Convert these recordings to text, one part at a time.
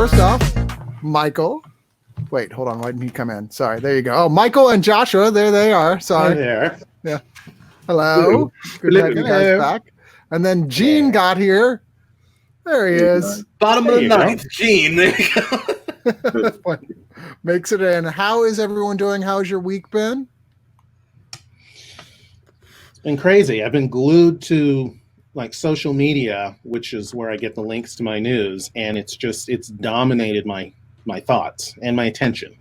first off, Michael. Wait, hold on. Why didn't he come in? Sorry. There you go. Oh, Michael and Joshua. There they are. Sorry. Hi there. Yeah. Hello. Good to have you guys back. And then Gene got here. There he is. Bottom of the ninth. Gene. There you go. Makes it in. How is everyone doing? How's your week been? It's been crazy. I've been glued to like social media, which is where I get the links to my news, and it's dominated my thoughts and my attention.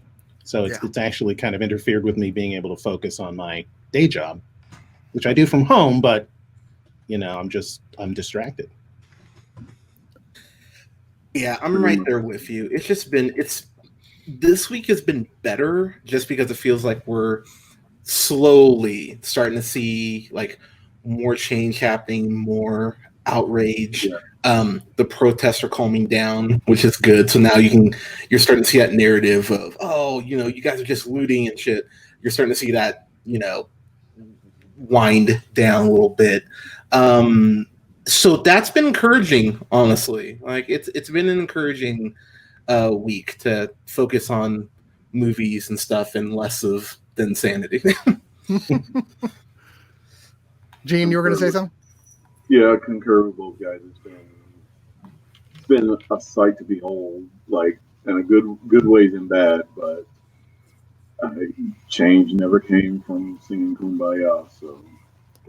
So it's actually kind of interfered with me being able to focus on my day job, which I do from home, but I'm distracted. Yeah, I'm right there with you. This week has been better just because it feels like we're slowly starting to see like more change happening, more outrage. Yeah. The protests are calming down, which is good. So now you're starting to see that narrative of, you guys are just looting and shit. You're starting to see that, wind down a little bit. So that's been encouraging, honestly. Like it's been an encouraging week to focus on movies and stuff and less of the insanity. Gene, you were going to say something? Yeah, I concur with both guys. It's been a sight to behold, like in a good ways and bad, but change never came from singing Kumbaya. So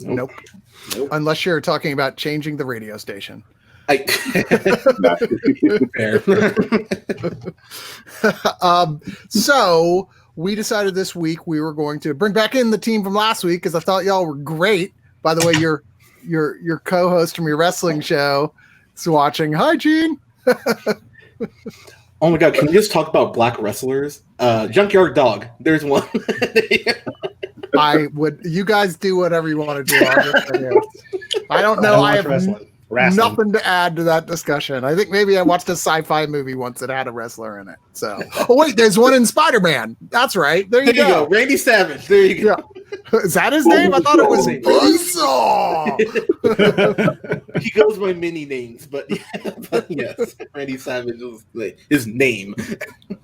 nope. Unless you're talking about changing the radio station. So we decided this week we were going to bring back in the team from last week because I thought y'all were great. By the way, your co-host from your wrestling show is watching. Hi, Gene. Oh my God! Can we just talk about black wrestlers? Junkyard Dog. There's one. I would. You guys do whatever you want to do. I don't know. I have nothing to add to that discussion. I think maybe I watched a sci-fi movie once that had a wrestler in it. So, wait, there's one in Spider-Man. That's right. There you go. Randy Savage. There you go. Yeah. Is that his name? I thought it was Buzzsaw. He goes by many names, but yes, Randy Savage is his name.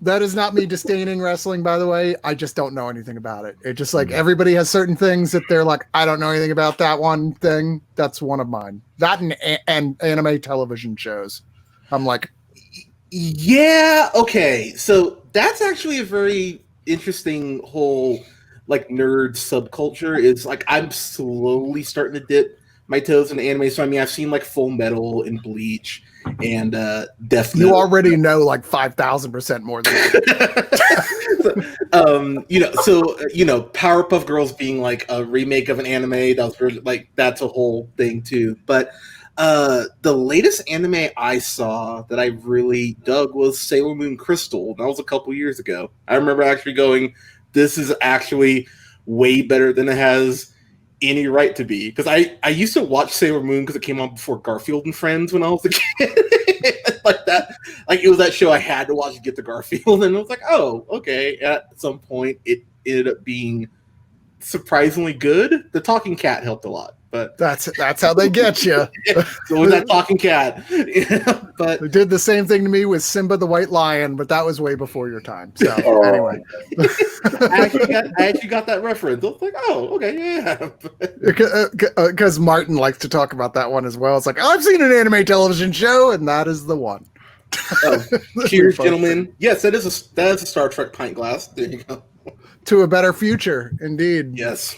That is not me disdaining wrestling, by the way. I just don't know anything about it. It's just like everybody has certain things that they're like, I don't know anything about that one thing. That's one of mine. That and anime television shows. I'm like, yeah, okay. So that's actually a very interesting whole like nerd subculture. Is like I'm slowly starting to dip my toes in anime. So I mean, I've seen like Full Metal and Bleach and Death Note. You already know like 5,000% more than that. Powerpuff Girls being like a remake of an anime that was really, like that's a whole thing too. But the latest anime I saw that I really dug was Sailor Moon Crystal. That was a couple years ago. I remember actually going, this is actually way better than it has any right to be. Because I used to watch Sailor Moon because it came on before Garfield and Friends when I was a kid. Like that. Like it was that show I had to watch to get to Garfield. And I was like, oh, okay. At some point, it ended up being surprisingly good. The talking cat helped a lot. But that's how they get you. So was that talking cat? But they did the same thing to me with Simba the White Lion, but that was way before your time. So anyway, I actually got that reference. I was like, oh, okay, yeah. Because Martin likes to talk about that one as well. It's like, I've seen an anime television show, and that is the one. Cheers, gentlemen. Yes, that is a Star Trek pint glass. There you go. To a better future, indeed. Yes.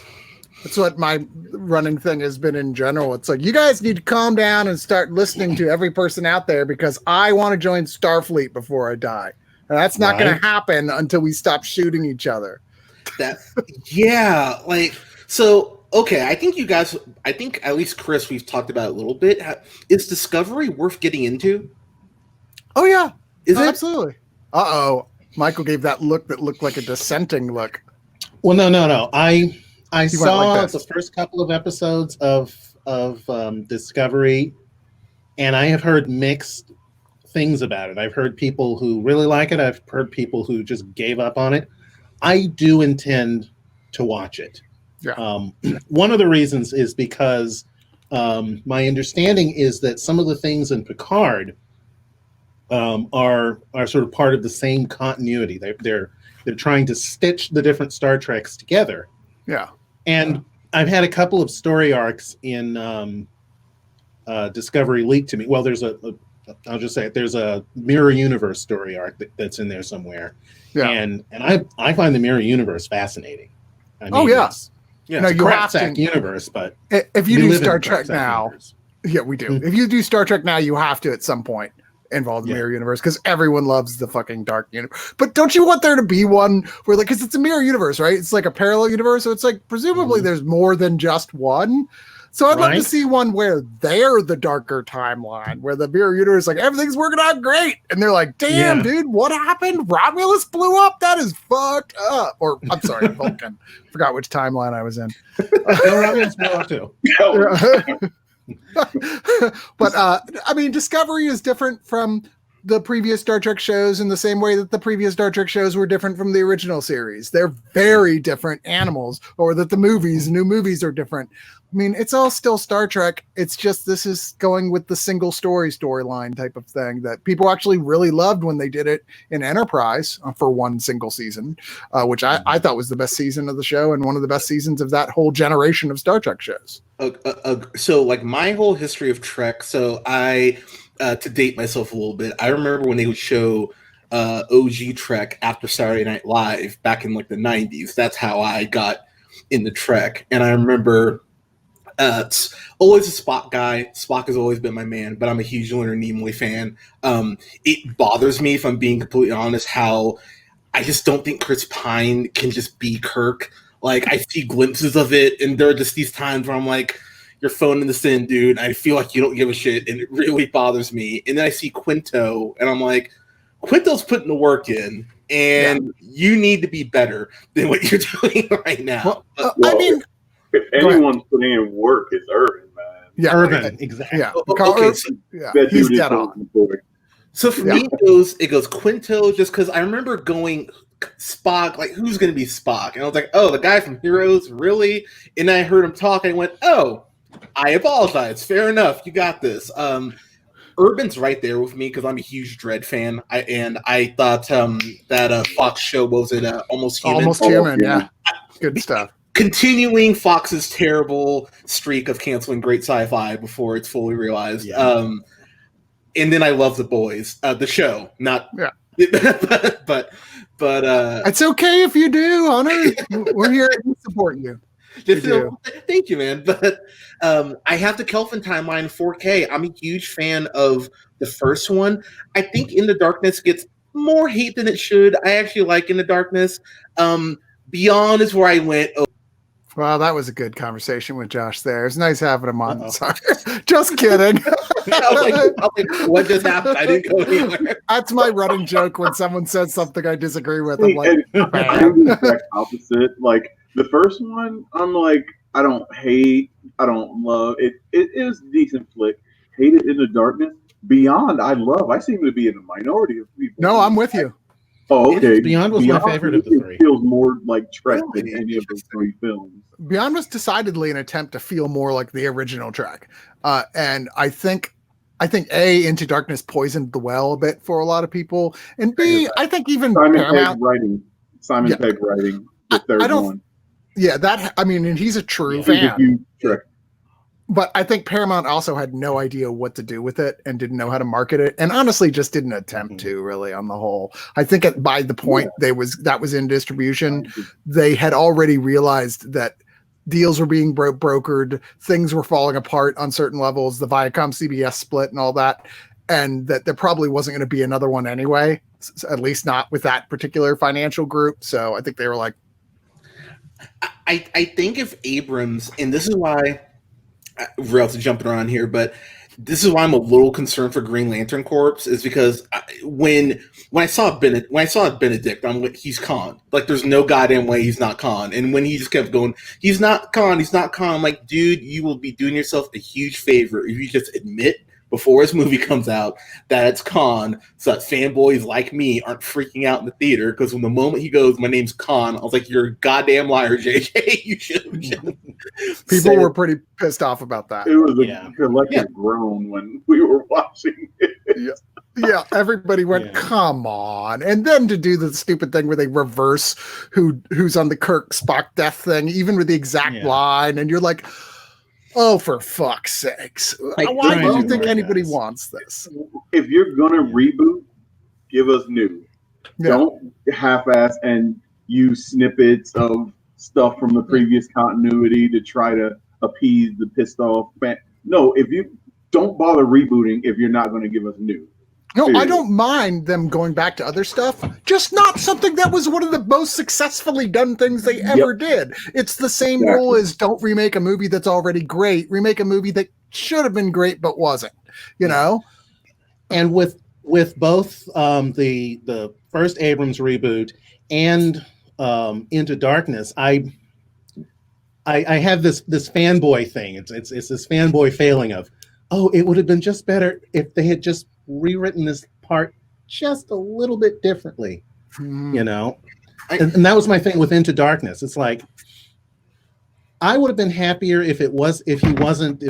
That's what my running thing has been in general. It's like, you guys need to calm down and start listening to every person out there because I want to join Starfleet before I die. And that's not going to happen until we stop shooting each other. Okay. I think at least Chris, we've talked about it a little bit. Is Discovery worth getting into? Oh, yeah. Is it? Absolutely. Uh-oh. Michael gave that look that looked like a dissenting look. Well, no. I saw like the first couple of episodes of Discovery, and I have heard mixed things about it. I've heard people who really like it. I've heard people who just gave up on it. I do intend to watch it. Yeah. One of the reasons is because my understanding is that some of the things in Picard are sort of part of the same continuity. They're trying to stitch the different Star Treks together. Yeah. And I've had a couple of story arcs in Discovery leaked to me. Well, I'll just say it, there's a Mirror Universe story arc that's in there somewhere. Yeah. And I find the Mirror Universe fascinating. I mean, It's a you crap have to sack universe, but if you we do live in Star a Trek crap-sack now. universe. Yeah, we do. Mm-hmm. If you do Star Trek now, you have to at some point involve the Yeah. mirror universe because everyone loves the fucking dark universe. But don't you want there to be one where, like, because it's a mirror universe, right? It's like a parallel universe, so it's like presumably there's more than just one. So I'd love to see one where they're the darker timeline, where the mirror universe, like, everything's working out great, and they're like, "Damn, dude, what happened? Romulus blew up. That is fucked up." Or I'm sorry, Vulcan. Forgot which timeline I was in. Romulus blew up too. But I mean, Discovery is different from the previous Star Trek shows in the same way that the previous Star Trek shows were different from the original series. They're very different animals, or that the new movies are different. I mean, it's all still Star Trek. It's just this is going with the single storyline type of thing that people actually really loved when they did it in Enterprise for one single season, which I thought was the best season of the show and one of the best seasons of that whole generation of Star Trek shows. So, like, my whole history of Trek, so I, to date myself a little bit, I remember when they would show OG Trek after Saturday Night Live back in, like, the 90s. That's how I got into Trek. And I remember it's always a Spock guy. Spock has always been my man, but I'm a huge Leonard Nimoy fan. It bothers me, if I'm being completely honest, how I just don't think Chris Pine can just be Kirk. Like, I see glimpses of it, and there are just these times where I'm like, you're phoning this in, dude. I feel like you don't give a shit, and it really bothers me. And then I see Quinto, and I'm like, Quinto's putting the work in, and you need to be better than what you're doing right now. I mean, if anyone's putting in work, it's Irvin, man. Yeah, Irvin, exactly. Yeah, Okay, he's dead on. So for me, it goes Quinto, just because I remember going Spock, like, who's going to be Spock? And I was like, oh, the guy from Heroes, really? And I heard him talk, and I went, oh, I apologize. Fair enough. You got this. Urban's right there with me because I'm a huge Dredd fan. I thought that Fox show, what was it? Almost Human? Almost Human, yeah. Good stuff. Continuing Fox's terrible streak of canceling great sci-fi before it's fully realized. Yeah. And then I love The Boys, the show, not but it's okay if you do, Hunter. We're here to support you. Thank you, man. But I have the Kelvin timeline 4K. I'm a huge fan of the first one. I think In the Darkness gets more hate than it should. I actually like In the Darkness. Beyond is where I went. Well, that was a good conversation with Josh there. It's nice having him on. Sorry. Just kidding. I was like, what just happened? I didn't go anywhere. That's my running joke when someone says something I disagree with. I'm like, I'm the exact opposite. Like, the first one, I'm like, I don't hate, I don't love. It is a decent flick. Hate it In the Darkness. Beyond, I love. I seem to be in a minority of people. No, I'm with you. Oh, okay. Beyond was my favorite of the three. It feels more like Trek than any of those three films. Beyond was decidedly an attempt to feel more like the original Trek. And I think A, Into Darkness poisoned the well a bit for a lot of people. And B, I think even Simon Pegg writing the third one. Yeah, and he's a true fan. He's a huge Trek. But I think Paramount also had no idea what to do with it and didn't know how to market it, and honestly just didn't attempt to, really, on the whole. I think by the point that was in distribution, they had already realized that deals were being brokered, things were falling apart on certain levels, the Viacom CBS split and all that, and that there probably wasn't going to be another one anyway, at least not with that particular financial group. So I think they were like, I think if Abrams, and this is why we're also jumping around here, but this is why I'm a little concerned for Green Lantern Corps, is because when I saw Benedict, I'm like, he's Khan. Like, there's no goddamn way he's not Khan. And when he just kept going, he's not Khan, I'm like, dude, you will be doing yourself a huge favor if you just admit before his movie comes out that it's Khan, so that fanboys like me aren't freaking out in the theater. Because when the moment he goes, my name's Khan, I was like, you're a goddamn liar, JJ. You should. People were pretty pissed off about that. It was a collective groan when we were watching it. Yeah, everybody went, Yeah. come on. And then to do the stupid thing where they reverse who's on the Kirk Spock death thing, even with the exact line, and you're like, oh, for fuck's sakes. Like, Why do you trying too think hard, anybody guys. wants this? If you're gonna Yeah. reboot, give us new. Yeah. Don't half-ass and use snippets of stuff from the previous continuity to try to appease the pissed off fan. No, if you don't bother rebooting if you're not going to give us new. No, I Period. don't mind them going back to other stuff, just not something that was one of the most successfully done things they ever did. It's the same rule as don't remake a movie that's already great, remake a movie that should have been great but wasn't, you know? And with both the first Abrams reboot and Into Darkness, I have this fanboy thing. It's this fanboy failing of, oh, it would have been just better if they had just rewritten this part just a little bit differently, you know. And that was my thing with Into Darkness. It's like I would have been happier if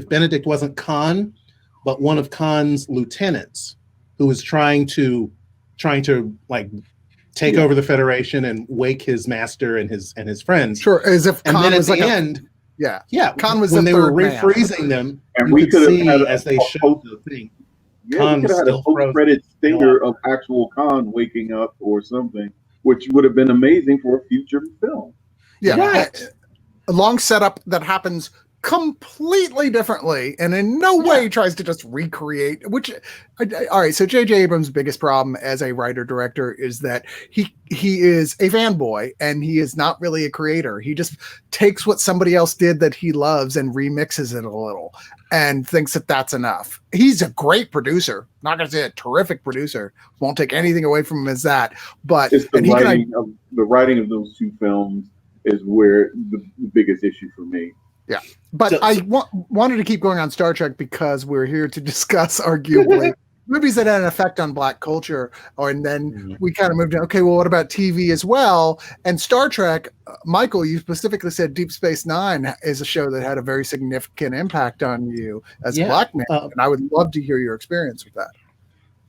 Benedict wasn't Khan, but one of Khan's lieutenants who was trying to like take over the Federation and wake his master and his friends. Sure, as if and Khan then at was the like end, Khan was when the they were third man. refreezing them, And you we could could have see had as they showed the thing. Yeah, we could have had a post-credit stinger of actual Khan waking up or something, which would have been amazing for a future film. Yeah, right. A long setup that happens completely differently and in no way tries to just recreate, which all right, so J.J. Abrams' biggest problem as a writer director is that he is a fanboy and he is not really a creator. He just takes what somebody else did that he loves and remixes it a little and thinks that that's enough. He's a great producer, not going to say a terrific producer, won't take anything away from him as that, but it's the writing of those two films is where the biggest issue for me. Yeah, but I wanted to keep going on Star Trek because we're here to discuss arguably movies that had an effect on Black culture. And then we kind of moved in. Okay, well, what about TV as well? And Star Trek, Michael, you specifically said Deep Space Nine is a show that had a very significant impact on you as a Black man. And I would love to hear your experience with that.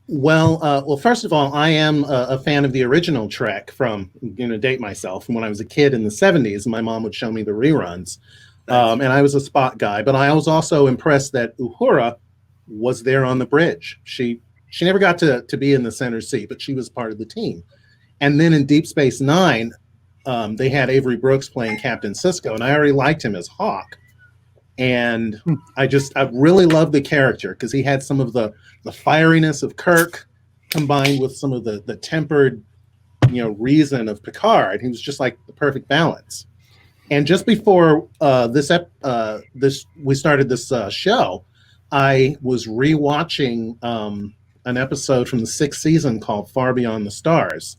Well, first of all, I am a fan of the original Trek from, date myself, from when I was a kid in the 70s. My mom would show me the reruns. And I was a Spock guy, but I was also impressed that Uhura was there on the bridge. She never got to be in the center seat, but she was part of the team. And then in Deep Space Nine, they had Avery Brooks playing Captain Sisko, and I already liked him as Hawk. And I really loved the character because he had some of the fieriness of Kirk combined with some of the tempered, reason of Picard. He was just like the perfect balance. And just before we started this show, I was rewatching an episode from the 6th season called Far Beyond the Stars,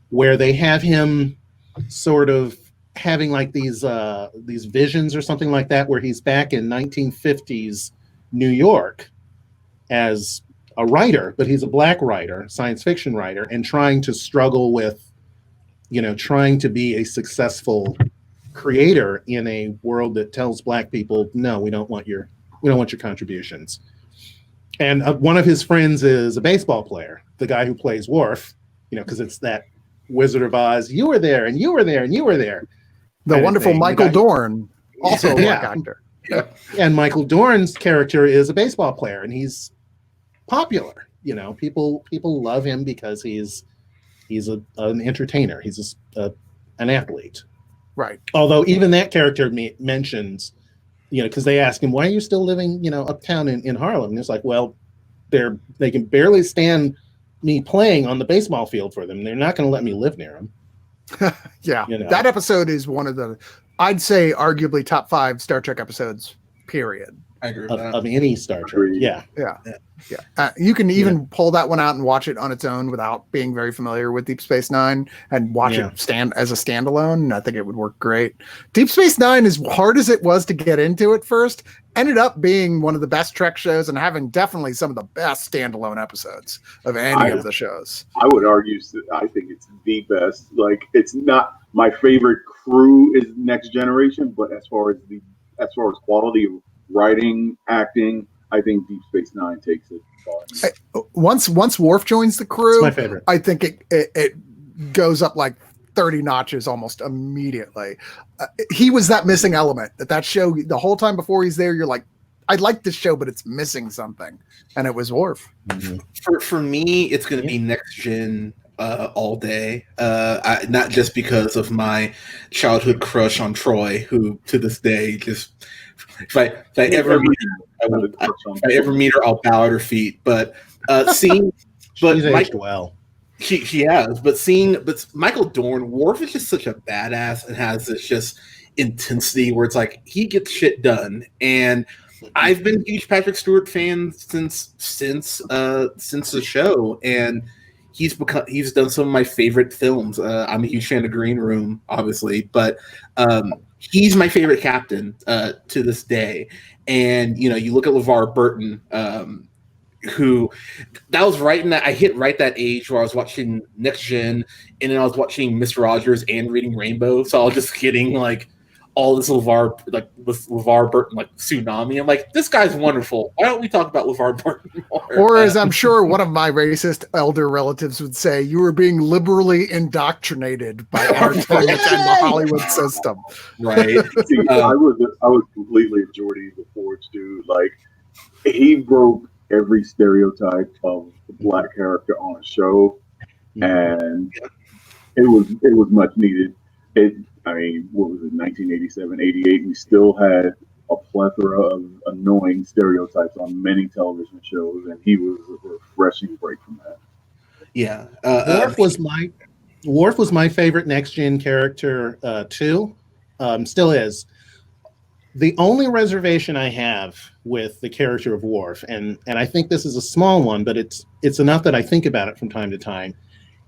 where they have him sort of having like these visions or something like that, where he's back in 1950s New York as a writer, but he's a Black writer, science fiction writer, and trying to struggle with, trying to be a successful creator in a world that tells Black people, no, we don't want your contributions. And one of his friends is a baseball player, the guy who plays Worf, because it's that Wizard of Oz, you were there and you were there and you were there. The wonderful Michael Dorn, also a Black actor. Yeah. And Michael Dorn's character is a baseball player, and he's popular. People love him because he's an entertainer. He's an athlete. Right. Although even that character mentions, because they ask him, why are you still living, uptown in Harlem? And it's like, well, they can barely stand me playing on the baseball field for them. They're not going to let me live near them. Yeah. That episode is one of the, I'd say, arguably top 5 Star Trek episodes, period. I agree with that. Of any Star Trek. Yeah. You can even pull that one out and watch it on its own without being very familiar with Deep Space Nine and watch it stand as a standalone. And I think it would work great. Deep Space Nine, as hard as it was to get into at first, ended up being one of the best Trek shows and having definitely some of the best standalone episodes of any of the shows. I would argue, I think it's the best. Like, it's not my favorite crew is Next Generation, but as far as quality of writing, acting, I think Deep Space Nine takes it far. Once Worf joins the It's crew, my favorite. I think it goes up like 30 notches almost immediately. He was that missing element that show the whole time before he's there. You're like, I like this show, but it's missing something, and it was Worf. Mm-hmm. For me, it's going to be Next Gen all day. Not just because of my childhood crush on Troy, who to this day just if I ever meet her, I'll bow at her feet. But seeing, but she's aged well. She has, but Michael Dorn, Worf is just such a badass and has this just intensity where it's like he gets shit done. And I've been a huge Patrick Stewart fan since the show, and he's done some of my favorite films. I'm a huge fan of Green Room, obviously, but he's my favorite captain to this day. And you look at LeVar Burton. Who that was right in that I hit right that age where I was watching Next Gen and then I was watching Mr. Rogers and reading Rainbow, so I was just getting like all this LeVar Burton like tsunami. I'm like, this guy's wonderful. Why don't we talk about LeVar Burton more? Or as I'm sure one of my racist elder relatives would say, you were being liberally indoctrinated by entertainment and the Hollywood system. Right. See, I was completely a Geordie the Forge dude. Like he broke every stereotype of the black character on a show, and it was much needed. What was it, 1987, 88? We still had a plethora of annoying stereotypes on many television shows, and he was a refreshing break from that. Yeah, Worf was my favorite Next Gen character too. Still is. The only reservation I have with the character of Worf, and I think this is a small one, but it's enough that I think about it from time to time,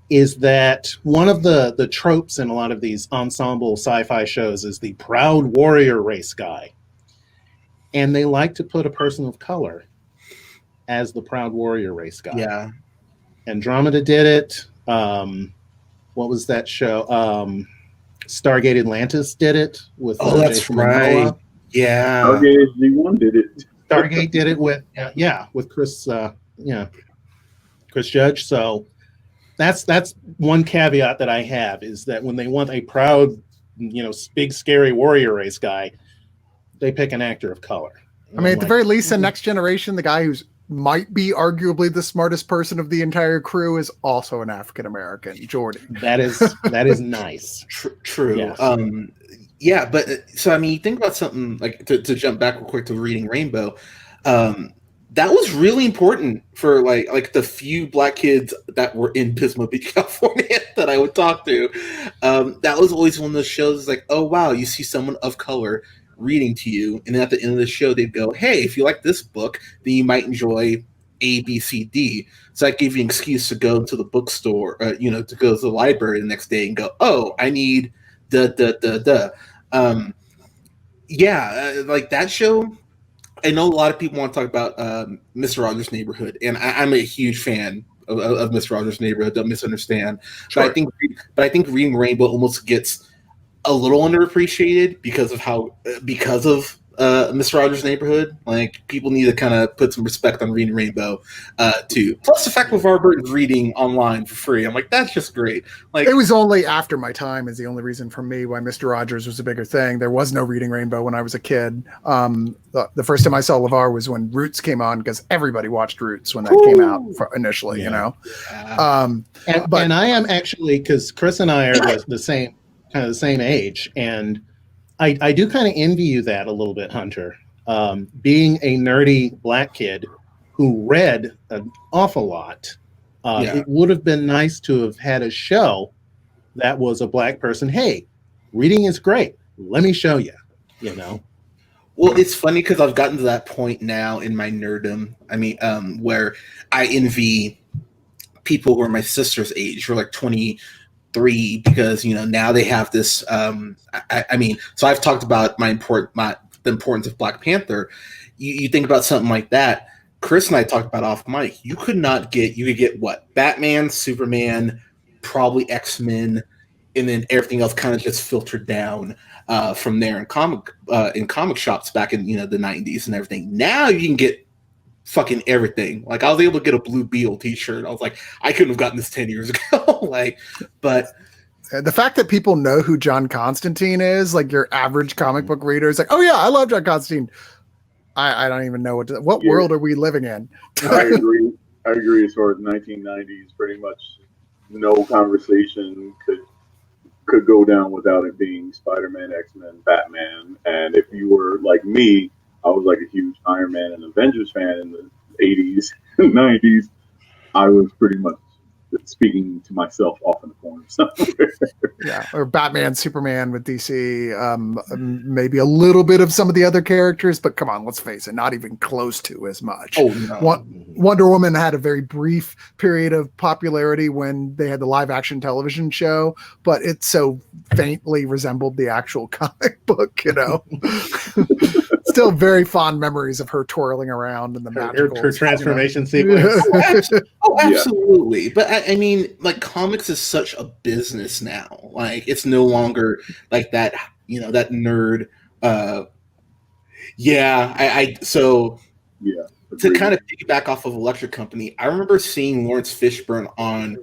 is that one of the tropes in a lot of these ensemble sci-fi shows is the proud warrior race guy. And they like to put a person of color as the proud warrior race guy. Yeah. Andromeda did it. What was that show? Stargate Atlantis did it with that's Jason right. Momoa. Yeah. Stargate G1 did it. Stargate did it with Chris Chris Judge. So that's one caveat that I have, is that when they want a proud, big scary warrior race guy, they pick an actor of color. I mean, at the very least, in Next Generation, the guy who's might be arguably the smartest person of the entire crew is also an African American, Jordy. That is nice. True. Yes. Yeah, but so I mean, you think about something like to jump back real quick to reading Rainbow. That was really important for like the few black kids that were in Pismo Beach, California that I would talk to. That was always one of those shows like, oh wow, you see someone of color reading to you, and then at the end of the show they'd go, hey, if you like this book, then you might enjoy A, B, C, D. So that gave you an excuse to go to the bookstore, to go to the library the next day and go, oh, I need like that show. I know a lot of people want to talk about Mr. Rogers' Neighborhood, and I'm a huge fan of Mr. Rogers' Neighborhood. Don't misunderstand. Sure. But I think Reading Rainbow almost gets a little underappreciated because of Mr. Rogers' Neighborhood. Like, people need to kind of put some respect on Reading Rainbow too. Plus the fact LeVar Burton's reading online for free. I'm like, that's just great. Like, it was only after my time is the only reason for me why Mr. Rogers was a bigger thing. There was no Reading Rainbow when I was a kid. The first time I saw LeVar was when Roots came on, because everybody watched Roots when that came out initially, Yeah. But and I am actually, because Chris and I are the same age, and I do kind of envy you that a little bit, Hunter. Being a nerdy black kid who read an awful lot, it would have been nice to have had a show that was a black person. Hey, reading is great. Let me show you, Well, it's funny because I've gotten to that point now in my nerddom. I mean, where I envy people who are my sister's age, who are like 23, because now they have this. I mean, so I've talked about the importance of Black Panther. You think about something like that. Chris and I talked about off mic. You could get what? Batman, Superman, probably X-Men, and then everything else kind of just filtered down from there in comic shops back in the 90s and everything. Now you can get fucking everything. Like I was able to get a Blue Beetle T-shirt. I was like, I couldn't have gotten this 10 years ago. Like, but the fact that people know who John Constantine is, like your average comic book reader, is like, oh yeah, I love John Constantine. I don't even know what world are we living in. I agree. I agree. As far as 1990s, pretty much no conversation could go down without it being Spider-Man, X-Men, Batman. And if you were like me, I was like a huge Iron Man and Avengers fan in the 80s and 90s. I was pretty much speaking to myself off in the corner somewhere. Yeah, or Batman, Superman with DC, maybe a little bit of some of the other characters, but come on, let's face it, not even close to as much. oh no. Wonder Woman had a very brief period of popularity when they had the live action television show, but it so faintly resembled the actual comic book, you know. Still very fond memories of her twirling around in the magical her transformation sequence. Oh, absolutely. But I mean, like comics is such a business now. Like it's no longer like that, you know, that nerd. So to kind of piggyback off of Electric Company, I remember seeing Lawrence Fishburne on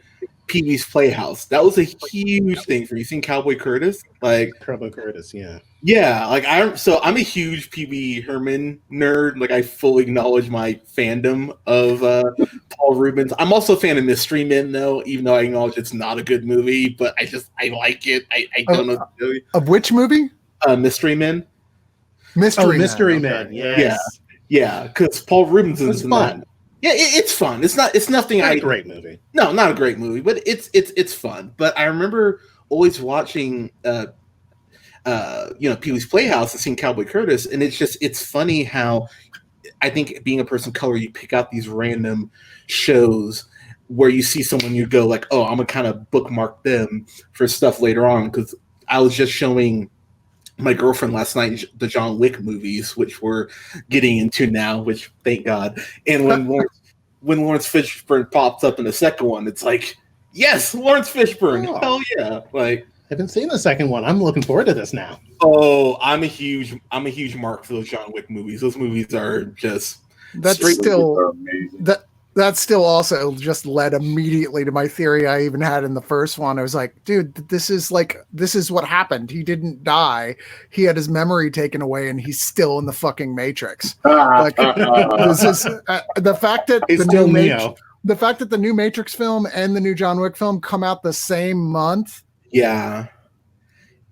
Pee-wee's Playhouse. That was a huge thing for you. Seen Cowboy Curtis? Like Cowboy Curtis, yeah. Yeah, like I'm a huge Pee-wee Herman nerd. Like I fully acknowledge my fandom of Paul Rubens. I'm also a fan of Mystery Men, though, even though I acknowledge it's not a good movie, but I like it. I don't know what to tell you. Of which movie? Mystery Men. Mystery Men. Okay. Yes. Yeah, because Paul Rubens is fun. Yeah, it's fun. It's nothing. Not a great movie. No, not a great movie, but it's fun. But I remember always watching Pee-wee's Playhouse and seeing Cowboy Curtis, and it's funny how I think being a person of color, you pick out these random shows where you see someone, you go like, oh, I'm gonna kind of bookmark them for stuff later on. Because I was just showing my girlfriend last night the John Wick movies, which we're getting into now, which thank God. And when Lawrence Fishburne pops up in the second one, it's like, yes, Lawrence Fishburne, hell yeah! Like, I haven't seen the second one. I'm looking forward to this now. Oh, I'm a huge mark for those John Wick movies. Those movies are just that still also just led immediately to my theory I even had in the first one. I was like, dude, this is what happened. He didn't die. He had his memory taken away and he's still in the fucking Matrix. Like this is the fact that the fact that the new Matrix film and the new John Wick film come out the same month. Yeah.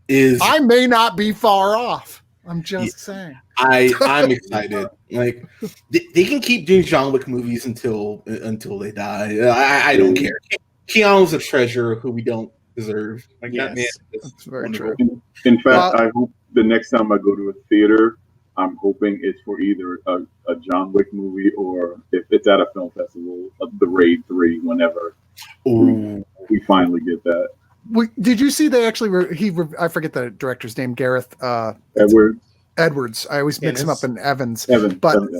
I may not be far off. I'm just saying. I'm excited. Like they can keep doing John Wick movies until they die. I don't care. Keanu's a treasure who we don't deserve. Like that man. That's very true. In fact, I hope the next time I go to a theater, I'm hoping it's for either a John Wick movie or if it's at a film festival, the Raid 3. Whenever we finally get that. Did you see they actually I forget the director's name, Gareth Edwards. I always mix him up in Evans.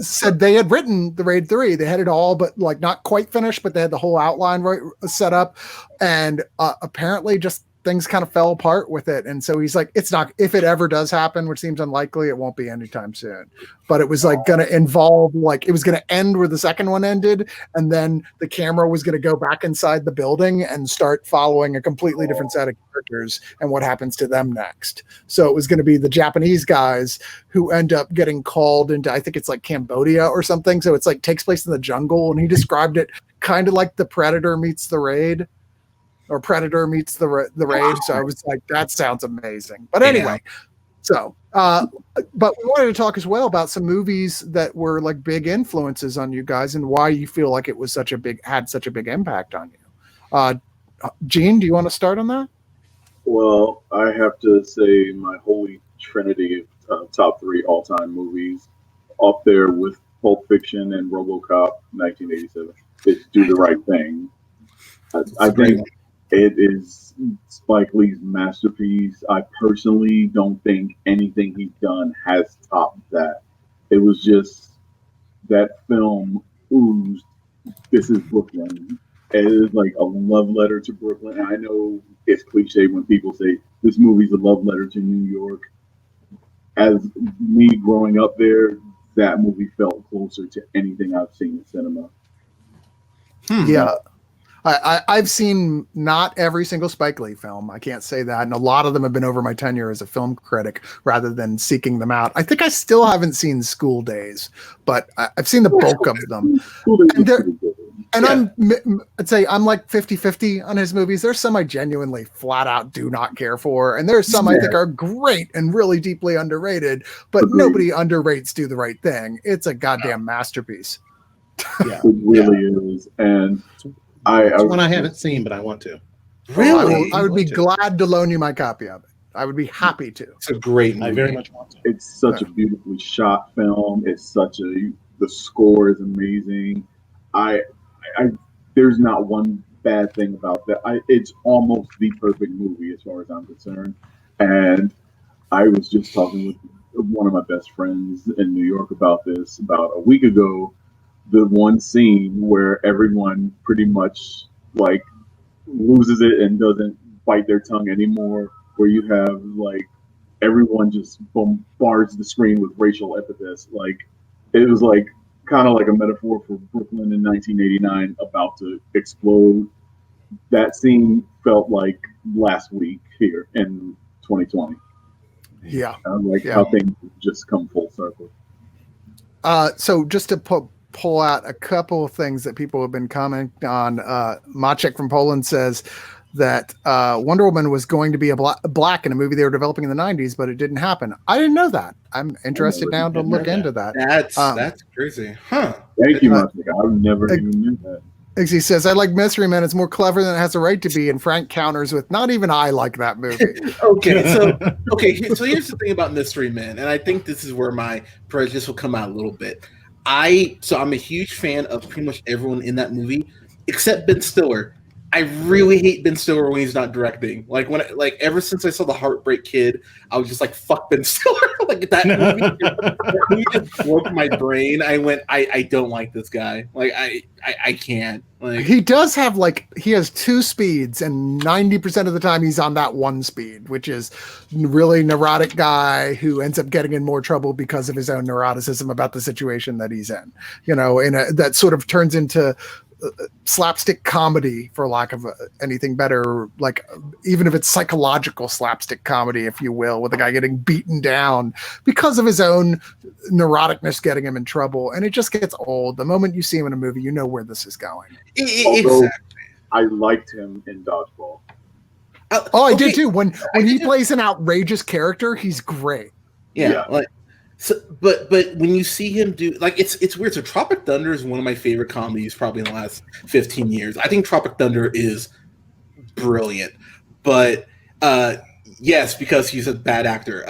Said they had written the Raid 3. They had it all, but like not quite finished, but they had the whole outline set up. And apparently just things kind of fell apart with it. And so he's like, it's not, if it ever does happen, which seems unlikely, it won't be anytime soon. But it was like going to involve, like, it was going to end where the second one ended. And then the camera was going to go back inside the building and start following a completely different set of characters and what happens to them next. So it was going to be the Japanese guys who end up getting called into, I think it's like Cambodia or something. So it's like takes place in the jungle. And he described it kind of like the Predator meets the Raid. Or Predator meets the Raid. So I was like, that sounds amazing. But anyway, but we wanted to talk as well about some movies that were like big influences on you guys and why you feel like it was had such a big impact on you. Gene, do you want to start on that? Well, I have to say my holy trinity of top 3 all-time movies up there with Pulp Fiction and RoboCop 1987. It's Do the Right Thing. I think it is Spike Lee's masterpiece. I personally don't think anything he's done has topped that. It was just that film oozed, this is Brooklyn. It is like a love letter to Brooklyn. And I know it's cliche when people say this movie's a love letter to New York. As me growing up there, that movie felt closer to anything I've seen in cinema. Yeah. I've seen not every single Spike Lee film. I can't say that. And a lot of them have been over my tenure as a film critic rather than seeking them out. I think I still haven't seen School Days, but I've seen the bulk of them. I'd say I'm like 50-50 on his movies. There's some I genuinely flat out do not care for. And there's some I think are great and really deeply underrated, but nobody underrates Do the Right Thing. It's a goddamn masterpiece. Yeah, it really is. And it's one I haven't seen, but I want to. Really? I would be glad to loan you my copy of it. I would be happy to. It's a great movie. I very much want to. It's such a beautifully shot film. It's the score is amazing. There's not one bad thing about that. It's almost the perfect movie as far as I'm concerned. And I was just talking with one of my best friends in New York about this about a week ago. The one scene where everyone pretty much like loses it and doesn't bite their tongue anymore, where you have like everyone just bombards the screen with racial epithets. Like it was like kind of like a metaphor for Brooklyn in 1989 about to explode. That scene felt like last week here in 2020. Yeah. How things just come full circle. So just to pull out a couple of things that people have been commenting on. Maciek from Poland says that Wonder Woman was going to be a black in a movie they were developing in the 90s, but it didn't happen. I didn't know that. I'm interested now to look into that. That's crazy. Huh. Thank you, Maciek. I've never even knew that. He says, I like Mystery Men. It's more clever than it has a right to be. And Frank counters with, not even I like that movie. So here's the thing about Mystery Men, and I think this is where my prejudice will come out a little bit. I'm a huge fan of pretty much everyone in that movie except Ben Stiller. I really hate Ben Stiller when he's not directing. Ever since I saw The Heartbreak Kid, I was just like, fuck Ben Stiller. Like that movie just broke my brain. I went, I don't like this guy. Like I can't. Like he does have he has two speeds, and 90% of the time he's on that one speed, which is really neurotic guy who ends up getting in more trouble because of his own neuroticism about the situation that he's in. That sort of turns into slapstick comedy, for lack of anything better, even if it's psychological slapstick comedy, if you will, with a guy getting beaten down because of his own neuroticness getting him in trouble. And it just gets old. The moment you see him in a movie, you know where this is going. Exactly. I liked him in Dodgeball. I did too. When he plays an outrageous character, he's great. Yeah. But when you see him do it's weird. So Tropic Thunder is one of my favorite comedies probably in the last 15 years. I think Tropic Thunder is brilliant, but yes, because he's a bad actor.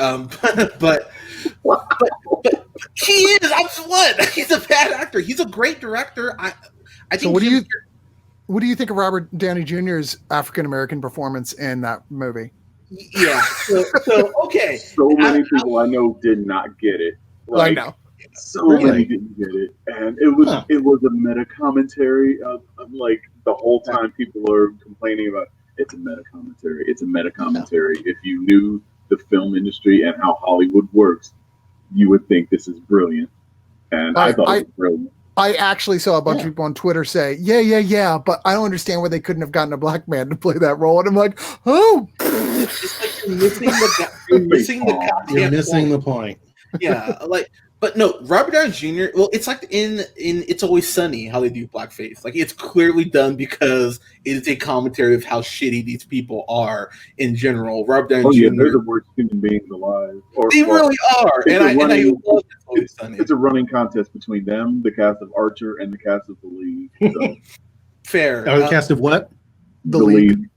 But he is. He's a bad actor. He's a great director. I think. So what do you think of Robert Downey Jr.'s African American performance in that movie? Yeah. So okay. So many people I know did not get it. I know. So many didn't get it, and it was a meta commentary of the whole time people are complaining about it's a meta commentary. It's a meta commentary. If you knew the film industry and how Hollywood works, you would think this is brilliant. And I thought it was brilliant. I actually saw a bunch of people on Twitter say, yeah, but I don't understand why they couldn't have gotten a black man to play that role. And I'm like, oh. It's like you're missing the point. Yeah, but no, Robert Downey Jr. Well, it's like in It's Always Sunny how they do blackface. It's clearly done because it is a commentary of how shitty these people are in general. Robert Downey Jr. They're the worst human beings alive. They really are, and I love It's Always Sunny. It's a running contest between them, the cast of Archer, and the cast of The League. So. Fair. The cast of what? The League.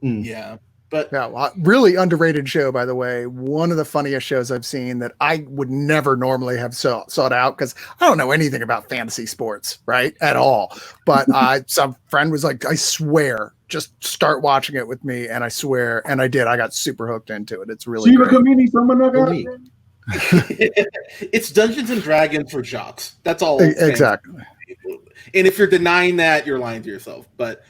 Yeah. But really underrated show, by the way. One of the funniest shows I've seen that I would never normally have sought out because I don't know anything about fantasy sports, right, at all. But some friend was like, I swear, just start watching it with me. And I swear, and I did. I got super hooked into it. It's really great. It's Dungeons and Dragons for jocks. That's all. Exactly. And if you're denying that, you're lying to yourself. But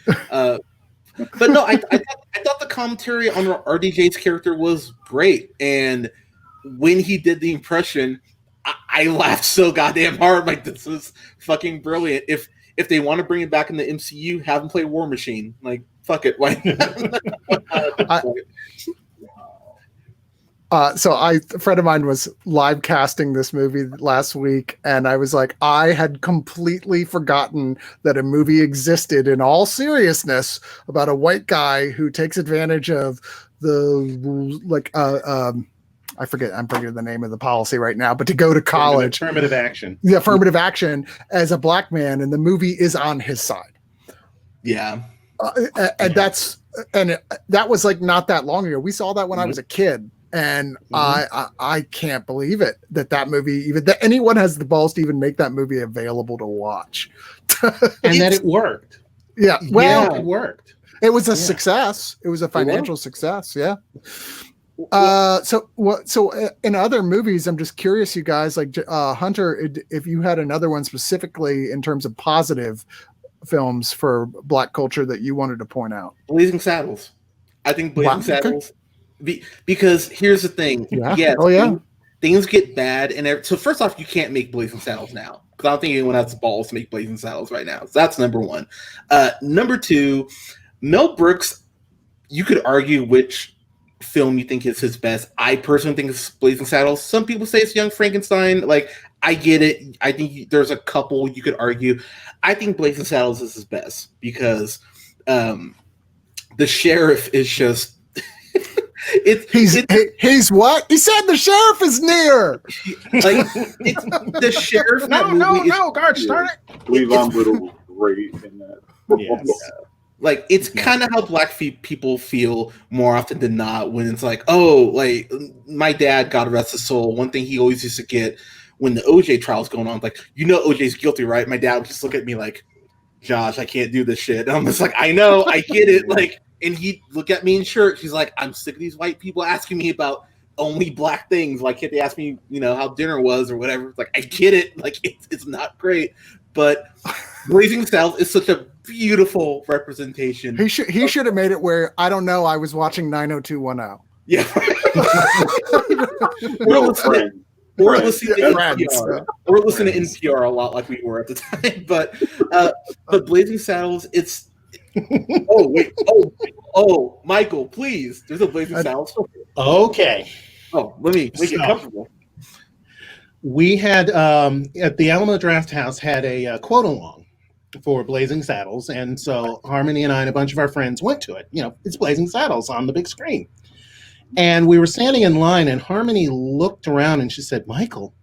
no, I thought the commentary on RDJ's character was great, and when he did the impression, I laughed so goddamn hard. Like, this is fucking brilliant. If they want to bring it back in the MCU, have them play War Machine. Like, fuck it. Why? So a friend of mine was live casting this movie last week, and I was like, I had completely forgotten that a movie existed in all seriousness about a white guy who takes advantage of I'm forgetting the name of the policy right now, but to go to college. Affirmative action. The affirmative action as a black man, and the movie is on his side. Yeah. And that was like not that long ago. We saw that when I was a kid. And I can't believe it that movie, even that anyone has the balls to even make that movie available to watch. And that it worked. Yeah. Well, it worked. It was a success. It was a financial success. Yeah. So in other movies, I'm just curious, you guys, like Hunter, if you had another one specifically in terms of positive films for Black culture that you wanted to point out. Blazing Saddles. I think Blazing Saddles. Because here's the thing. Yeah. Things get bad. So first off, you can't make Blazing Saddles now. Because I don't think anyone has the balls to make Blazing Saddles right now. So that's number one. Number two, Mel Brooks, you could argue which film you think is his best. I personally think it's Blazing Saddles. Some people say it's Young Frankenstein. Like, I get it. I think there's a couple you could argue. I think Blazing Saddles is his best because the sheriff is just he's what? He said the sheriff is near. Like, it's the sheriff. No, guard, start it. Cleavon Little was great in that. Yes. Like, it's kind of how Black people feel more often than not when it's like, oh, like, my dad, God rest his soul, one thing he always used to get when the OJ trial's going on, like, OJ's guilty, right? My dad would just look at me like, Josh, I can't do this shit. And I'm just like, I know, I get it. Like, and he'd look at me in church. He's like, I'm sick of these white people asking me about only Black things. Why can't they ask me, how dinner was or whatever? It's like, I get it. Like, it's not great. But Blazing Saddles is such a beautiful representation. He should have made it where, I don't know, I was watching 90210. Yeah. Or listen to NPR a lot like we were at the time. But Blazing Saddles, it's oh, Michael, please. There's a Blazing Saddles. Okay. Oh, let me make it comfortable. We had at the Alamo Draft House had a quote along for Blazing Saddles, and so Harmony and I and a bunch of our friends went to it. It's Blazing Saddles on the big screen. And we were standing in line, and Harmony looked around and she said, Michael,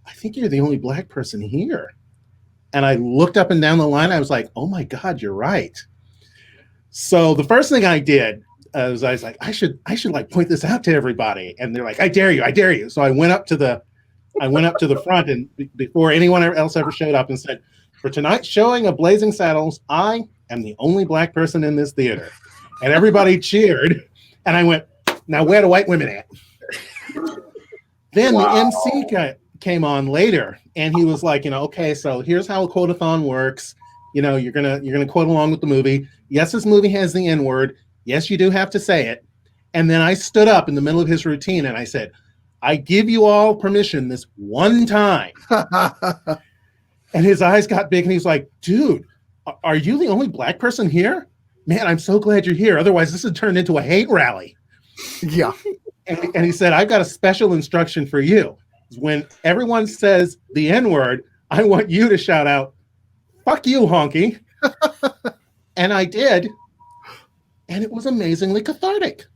I think you're the only Black person here. And I looked up and down the line. I was like, oh my God, you're right. So the first thing I did was I was like, I should like point this out to everybody. And they're like, I dare you. So I went up to the front, and before anyone else ever showed up, and said, for tonight's showing of Blazing Saddles, I am the only Black person in this theater. And everybody cheered. And I went, now where the white women at? Then the MC came on later, and he was like, okay, so here's how a quote-a-thon works. You're gonna quote along with the movie. Yes, this movie has the N-word. Yes, you do have to say it. And then I stood up in the middle of his routine and I said, I give you all permission this one time. And his eyes got big and he's like, dude, are you the only Black person here? Man, I'm so glad you're here. Otherwise, this would turn into a hate rally. Yeah. And he said, I've got a special instruction for you. When everyone says the N-word, I want you to shout out, fuck you, honky. And I did. And it was amazingly cathartic.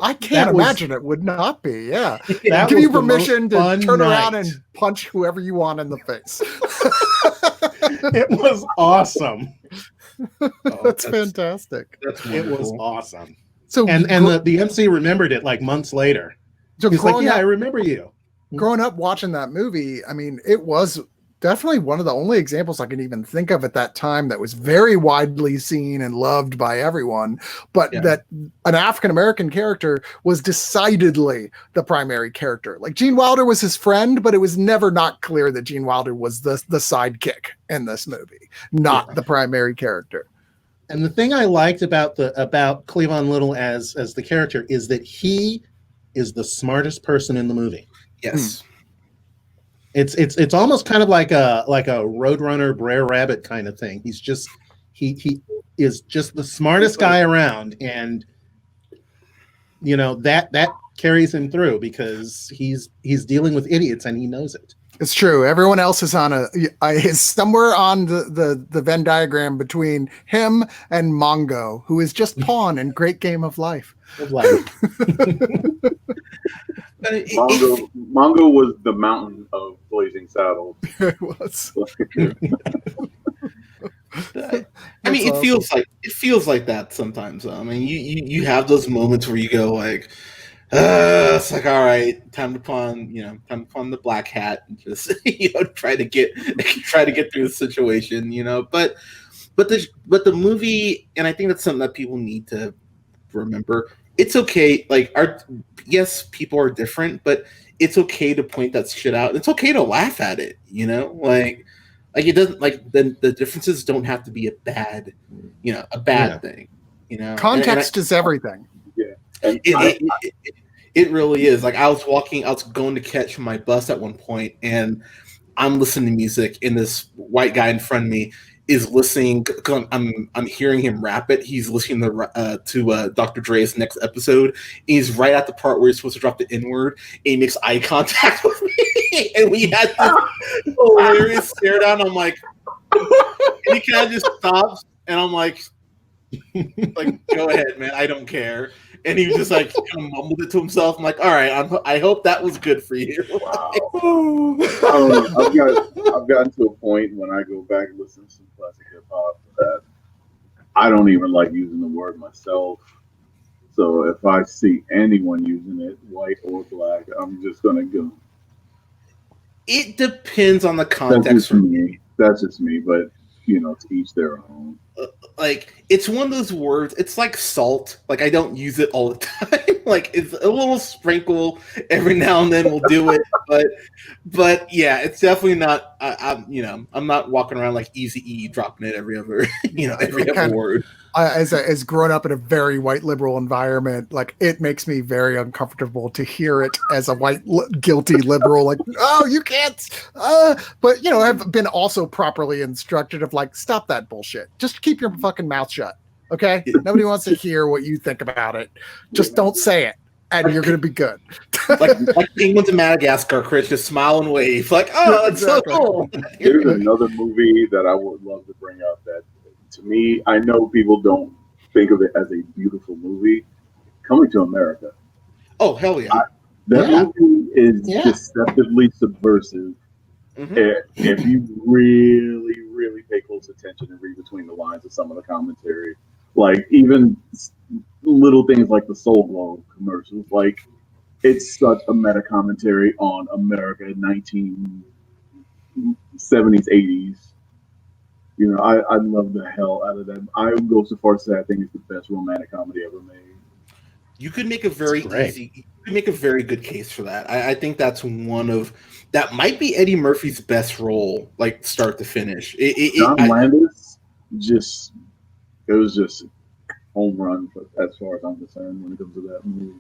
I can't imagine it would not be. Yeah. Give you permission to turn around and punch whoever you want in the face. It was awesome. That's fantastic. It was awesome. So and the MC remembered it like months later. So he's like, yeah, I remember you. Growing up watching that movie, I mean, it was definitely one of the only examples I can even think of at that time that was very widely seen and loved by everyone, but that an African-American character was decidedly the primary character. Like, Gene Wilder was his friend, but it was never not clear that Gene Wilder was the sidekick in this movie, not the primary character. And the thing I liked about Cleavon Little as the character is that he is the smartest person in the movie. Yes. It's almost kind of like a Roadrunner Brer Rabbit kind of thing. He's just he is just the smartest guy around, and that carries him through because he's dealing with idiots and he knows it. It's true. Everyone else is on is somewhere on the Venn diagram between him and Mongo, who is just pawn in Great Game of Life. Mongo was the mountain of Blazing Saddles. It was. I mean, it feels like that sometimes. I mean, you have those moments where you go like, it's like, all right, time to pawn the black hat and just try to get through the situation, But the movie, and I think that's something that people need to remember. It's okay. Like, yes, people are different, but it's okay to point that shit out. It's okay to laugh at it, Like it doesn't, like, the differences don't have to be a bad thing, Context is everything. Yeah. It really is. Like, I was going to catch my bus at one point, and I'm listening to music, and this white guy in front of me is listening. I'm hearing him rap it. He's listening to Dr. Dre's next episode. He's right at the part where he's supposed to drop the N-word, and he makes eye contact with me, and we had this hilarious stare down. I'm like, and he kind of just stops, and I'm like, go ahead, man. I don't care. And he was just like, kind of mumbled it to himself. I'm like, all right, I hope that was good for you. Wow. I've gotten to a point when I go back and listen to some classic hip hop that I don't even like using the word myself. So if I see anyone using it, white or black, I'm just gonna go. It depends on the context. That's just me, but to each their own. Like, it's one of those words. It's like salt. Like, I don't use it all the time. Like, it's a little sprinkle every now and then. We'll do it, but yeah, it's definitely not. I'm not walking around like Eazy-E dropping it every other word. As grown up in a very white liberal environment, like, it makes me very uncomfortable to hear it as a white guilty liberal. Like, oh, you can't. But I've been also properly instructed of like, stop that bullshit. Just keep your fucking mouth shut. Okay, nobody wants to hear what you think about it. Just don't say it, and you're gonna be good. like penguins in Madagascar, Chris, just smile and wave. Like, oh, it's exactly. So cool. There's another movie that I would love to bring up that, to me, I know people don't think of it as a beautiful movie. Coming to America. Oh, hell yeah. That movie is deceptively subversive. Mm-hmm. If you really, really pay close attention and read between the lines of some of the commentary, like even little things like the Soul Glow commercials, like, it's such a meta commentary on America in 1970s, 80s. I love the hell out of that. I would go so far to say I think it's the best romantic comedy ever made. You could make a very good case for that. I think that's that might be Eddie Murphy's best role, like start to finish. John Landis, it was just home run as far as I'm concerned when it comes to that movie.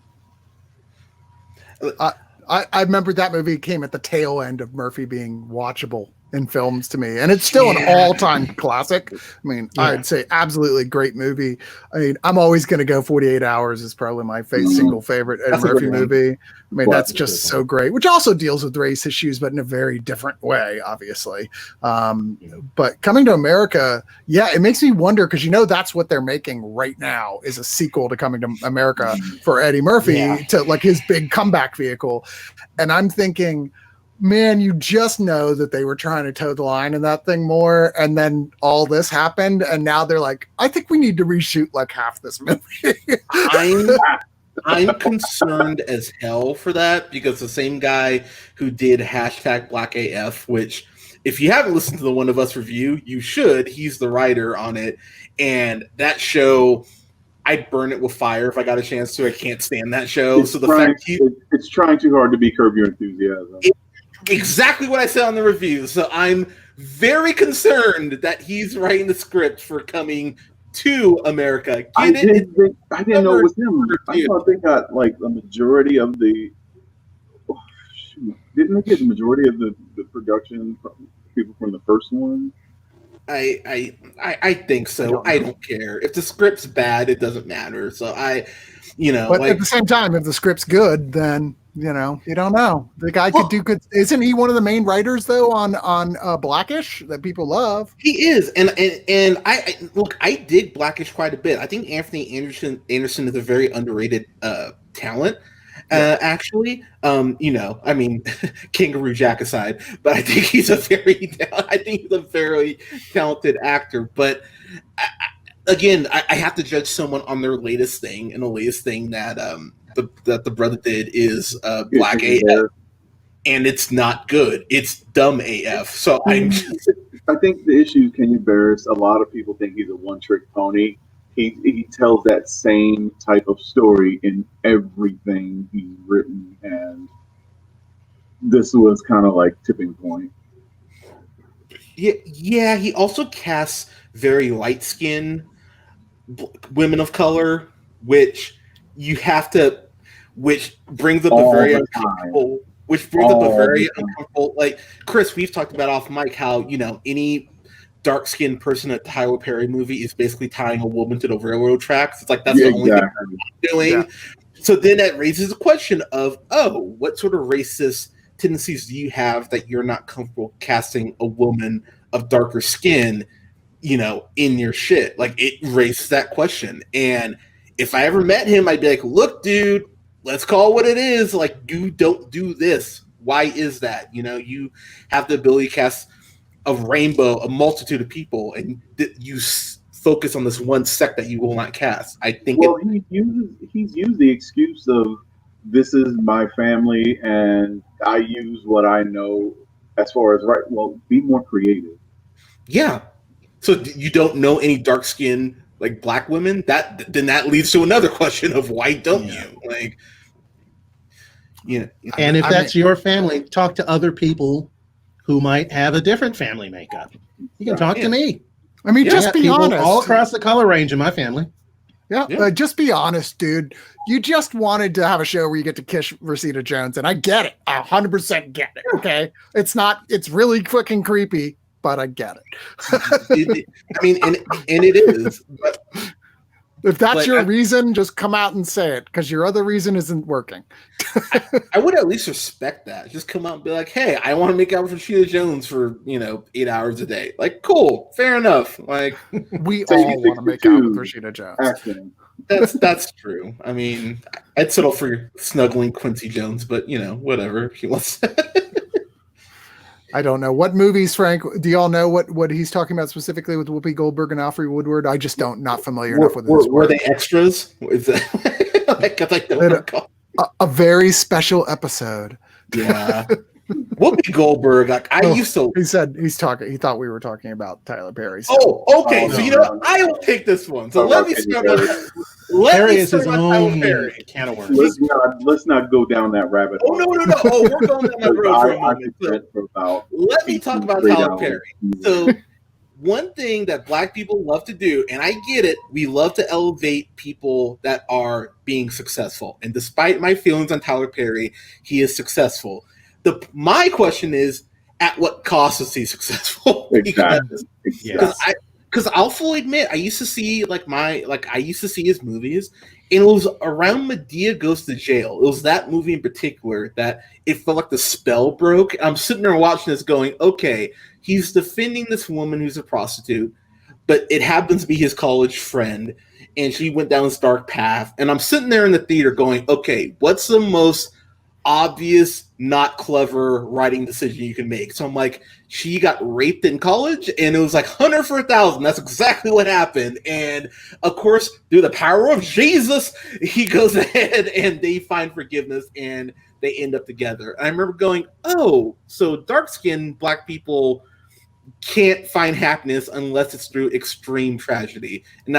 I remember that movie came at the tail end of Murphy being watchable in films to me, and it's still an all-time classic. I mean, I'd say absolutely great movie. I mean, I'm always going to go 48 Hours is probably my single favorite Eddie Murphy movie. I mean, that's just so great, which also deals with race issues, but in a very different way, obviously. But Coming to America, it makes me wonder, because that's what they're making right now is a sequel to Coming to America for Eddie Murphy, to like his big comeback vehicle. And I'm thinking, man, you just know that they were trying to toe the line in that thing more, and then all this happened, and now they're like, I think we need to reshoot like half this movie. I'm concerned as hell for that, because the same guy who did #BlackAF, which, if you haven't listened to the One of Us review, you should. He's the writer on it, and that show, I'd burn it with fire if I got a chance to. I can't stand that show. It's trying too hard to be Curb Your Enthusiasm. Exactly what I said on the review. So I'm very concerned that he's writing the script for Coming to America. I didn't know it was him. I thought they got like the majority of the Didn't they get the majority of the production from people from the first one? I think so. I don't care if the script's bad; it doesn't matter. So But at the same time, if the script's good, then you don't know. The guy could do good. Isn't he one of the main writers though on Blackish that people love? He is, and I look. I dig Blackish quite a bit. I think Anthony Anderson is a very underrated talent. Actually, I mean, Kangaroo Jack aside, but I think he's a very talented actor. But again, I have to judge someone on their latest thing, and the latest thing that the brother did is Black AF, and it's not good. It's dumb AF. So I think the issue Kenya Barris, a lot of people think he's a one-trick pony. He tells that same type of story in everything he's written, and this was kind of like tipping point. Yeah. He also casts very light-skinned women of color, which brings up the very uncomfortable. Which brings up a very uncomfortable. Like Chris, we've talked about off mic how any dark-skinned person at Tyler Perry movie is basically tying a woman to the railroad tracks. It's like that's the only thing they're doing. Yeah. So then that raises the question of, what sort of racist tendencies do you have that you're not comfortable casting a woman of darker skin, in your shit? Like it raises that question. And if I ever met him, I'd be like, look, dude, let's call it what it is. Like, you don't do this. Why is that? You have the ability to cast a multitude of people, and you focus on this one sect that you will not cast. I think. Well, he's used the excuse of this is my family, and I use what I know as far as right. Well, be more creative. Yeah. So you don't know any dark skinned like black women? Then that leads to another question of why don't you like? And if that's your family, talk to other people who might have a different family makeup. You can talk to me. I mean, just be honest. All across the color range in my family. Yeah. Just be honest, dude. You just wanted to have a show where you get to kiss Rosita Jones, and I get it. I 100% get it. Okay, it's really fucking creepy, but I get it. I mean, and it is. But, if that's your reason, just come out and say it, because your other reason isn't working. I would at least respect that. Just come out and be like, "Hey, I want to make out with Rashida Jones for 8 hours a day." Like, cool, fair enough. Like, we all want to make out with Rashida Jones. Acting. That's true. I mean, I'd settle for snuggling Quincy Jones, but whatever if he wants. I don't know what movies, Frank. Do y'all know what he's talking about specifically with Whoopi Goldberg and Alfred Woodward? I just not familiar enough with this. Were they extras? Is that a very special episode? Yeah. Whoopi Goldberg. Like used to. He said he thought we were talking about Tyler Perry. So. Oh, okay. So what? I will take this one. So let me start on. Perry is his own can of worms. Let's not go down that rabbit hole. Oh no! Oh, we're going down that road for a moment. Let me talk about Tyler Perry. So, one thing that Black people love to do, and I get it, we love to elevate people that are being successful. And despite my feelings on Tyler Perry, he is successful. My question is, at what cost is he successful? Exactly. Because I'll fully admit, I used to see his movies, and it was around Medea Goes to Jail. It was that movie in particular that it felt like the spell broke. I'm sitting there watching this going, okay, he's defending this woman who's a prostitute, but it happens to be his college friend, and she went down this dark path. And I'm sitting there in the theater going, okay, what's the most obvious, not clever writing decision you can make? So I'm like, she got raped in college, and it was like 100 for 1,000. That's exactly what happened. And of course, through the power of Jesus, he goes ahead and they find forgiveness and they end up together. And I remember going, oh, so dark-skinned Black people can't find happiness unless it's through extreme tragedy. And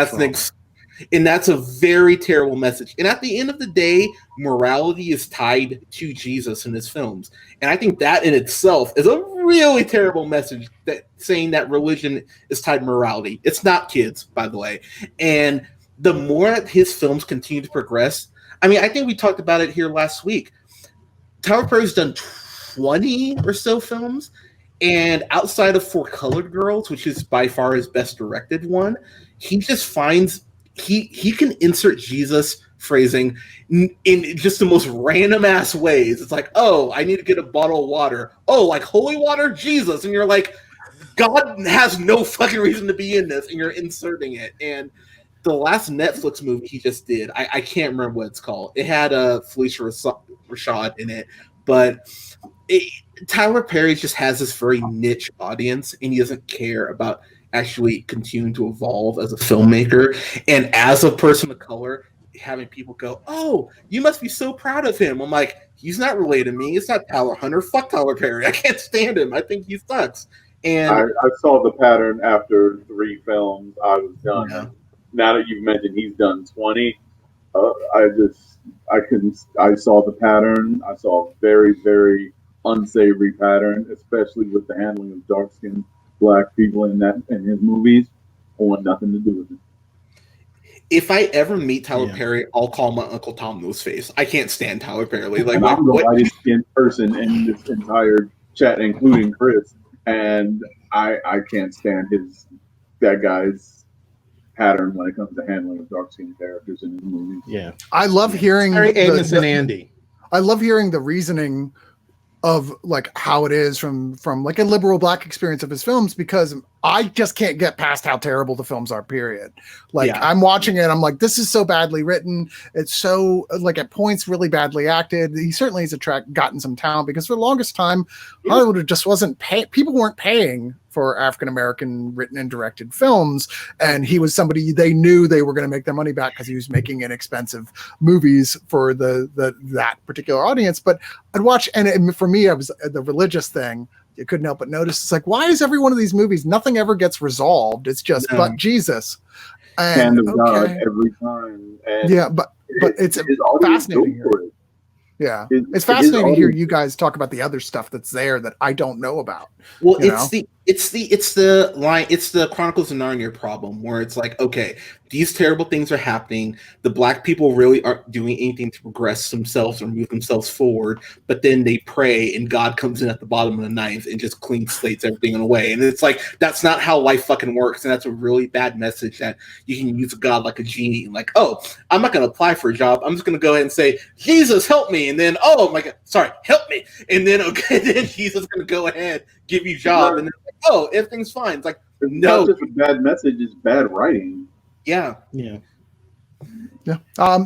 that's a very terrible message. And at the end of the day, morality is tied to Jesus in his films. And I think that in itself is a really terrible message, that saying that religion is tied to morality. It's not, kids, by the way. And the more that his films continue to progress, I mean, I think we talked about it here last week. Tyler Perry's done 20 or so films. And outside of For Colored Girls, which is by far his best directed one, he just finds he can insert Jesus phrasing in just the most random ass ways. It's like, oh, I need to get a bottle of water. Oh, like holy water, Jesus. And you're like, God has no fucking reason to be in this, and you're inserting it. And the last Netflix movie he just did, I can't remember what it's called. It had Felicia Rashad in it, but Tyler Perry just has this very niche audience, and he doesn't care about actually continuing to evolve as a filmmaker. And as a person of color, having people go, "Oh, you must be so proud of him." I'm like, he's not related to me. It's not Tyler Hunter. Fuck Tyler Perry. I can't stand him. I think he sucks. And I saw the pattern after 3 films. I was done. Yeah. Now that you've mentioned he's done 20, I saw the pattern. I saw a very, very unsavory pattern, especially with the handling of dark-skinned black people in his movies. I want nothing to do with it. if I ever meet Tyler Perry, I'll call my Uncle Tom Noseface. I can't stand Tyler Perry. Like, and I'm the lightest skinned person in this entire chat, including Chris, and I can't stand that guy's pattern when it comes to handling of dark skinned characters in his movies. Yeah, I love hearing Amos and Andy. I love hearing the reasoning of like how it is from like a liberal black experience of his films, because I just can't get past how terrible the films are, period. Like I'm watching it, I'm like, this is so badly written. It's so like at points really badly acted. He certainly has gotten some talent, because for the longest time, Hollywood just wasn't people weren't paying for African-American written and directed films. And he was somebody they knew they were going to make their money back because he was making inexpensive movies for that particular audience. But I'd watch, and for me, I was the religious thing. You couldn't help but notice. It's like, why is every one of these movies, nothing ever gets resolved? It's just, but Jesus. And God every time. And but it's fascinating here. Yeah, it's fascinating to hear you guys talk about the other stuff that's there that I don't know about. Well, it's the Chronicles of Narnia problem, where it's like, okay, these terrible things are happening. The black people really aren't doing anything to progress themselves or move themselves forward, but then they pray and God comes in at the bottom of the ninth and just clean slates everything away. And it's like, that's not how life fucking works. And that's a really bad message, that you can use God like a genie. Like, oh, I'm not going to apply for a job. I'm just going to go ahead and say, Jesus, help me. And then, oh my God, sorry, help me. And then, okay, then Jesus is going to go ahead, give you a job. And then, oh, everything's fine. It's like, no. It's not just a bad message, it's bad writing. Yeah.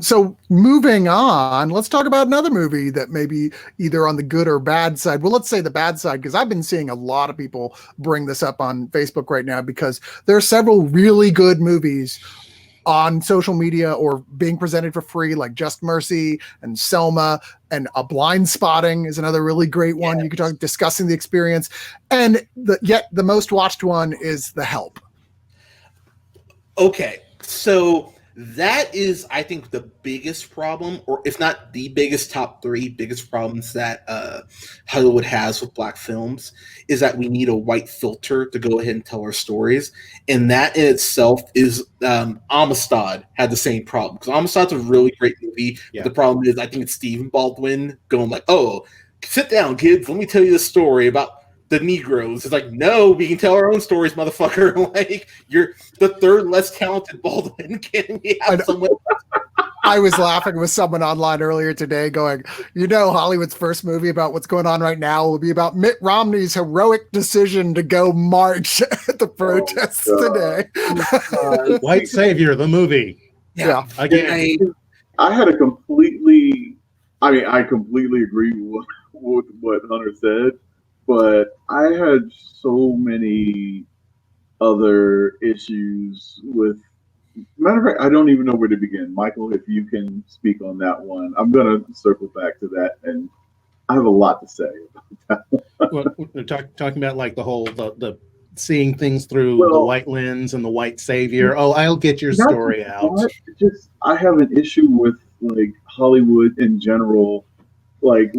So moving on, let's talk about another movie that may be either on the good or bad side. Well, let's say the bad side, because I've been seeing a lot of people bring this up on Facebook right now, because there are several really good movies on social media or being presented for free, like Just Mercy and Selma, and A Blind Spotting is another really great one. You could talk discussing the experience, and yet the most watched one is The Help. Okay, so that is, I think, the biggest problem, or if not the biggest, top 3 biggest problems that Hollywood has with black films, is that we need a white filter to go ahead and tell our stories. And that in itself is, Amistad had the same problem, because Amistad's a really great movie. Yeah. The problem is, I think it's Stephen Baldwin going like, oh, sit down, kids, let me tell you the story about the Negroes. It's like, no, we can tell our own stories, motherfucker. Like, you're the third less talented Baldwin. Can we have someone? I was laughing with someone online earlier today going, Hollywood's first movie about what's going on right now will be about Mitt Romney's heroic decision to go march at the protests today. White Savior, the movie. Yeah. Again. I completely agree with what Hunter said. But I had so many other issues with. Matter of fact, I don't even know where to begin. Michael, if you can speak on that one, I'm going to circle back to that, and I have a lot to say about that. Well, we're talking about like the whole the seeing things through the white lens and the white savior. Oh, I'll get your story out. I have an issue with like Hollywood in general, like.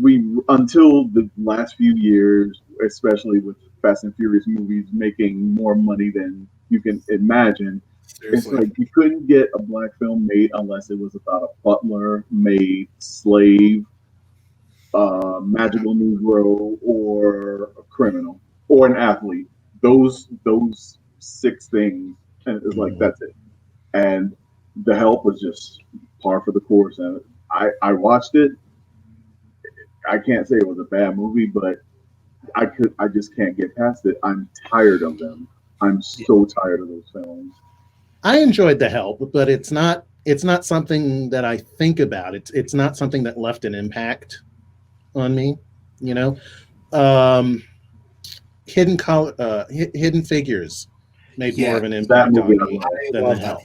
We until the last few years, especially with Fast and Furious movies making more money than you can imagine, Seriously. It's like you couldn't get a black film made unless it was about a butler made slave. magical Negro, or a criminal, or an athlete. Those 6 things, and it's like that's it. And The Help was just par for the course. And I watched it. I can't say it was a bad movie, but I just can't get past it. I'm tired of them. I'm so tired of those films. I enjoyed The Help, but it's not something that I think about. It's not something that left an impact on me, you know. Hidden Figures made more of an impact on me than The Help.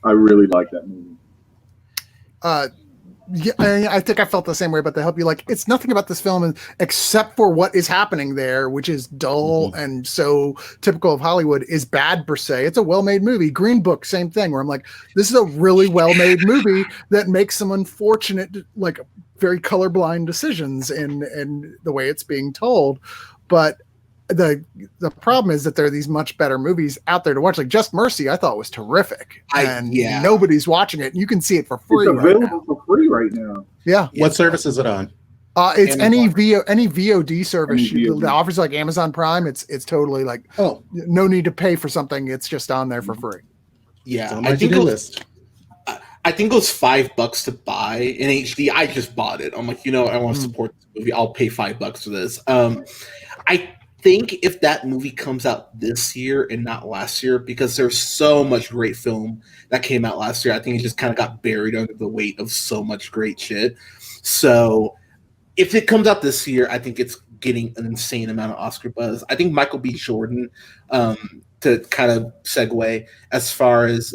I really like that movie. Yeah, I think I felt the same way about The Help. You like, it's nothing about this film except for what is happening there, which is dull and so typical of Hollywood, is bad per se. It's a well-made movie. Green Book, same thing, where I'm like, this is a really well-made movie that makes some unfortunate, like, very colorblind decisions in the way it's being told. But the problem is that there are these much better movies out there to watch. Like Just Mercy, I thought was terrific, and nobody's watching it. You can see it for free. It's available for free right now. Yeah. What service is it on? It's any VOD service that offers, like Amazon Prime. It's totally like, no need to pay for something. It's just on there for free. Yeah, I think it was $5 to buy in HD. I just bought it. I'm like, I want to support this movie. I'll pay $5 for this. I think if that movie comes out this year and not last year, because there's so much great film that came out last year, I think it just kind of got buried under the weight of so much great shit. So if it comes out this year, I think it's getting an insane amount of Oscar buzz. I think Michael B. Jordan, to kind of segue, as far as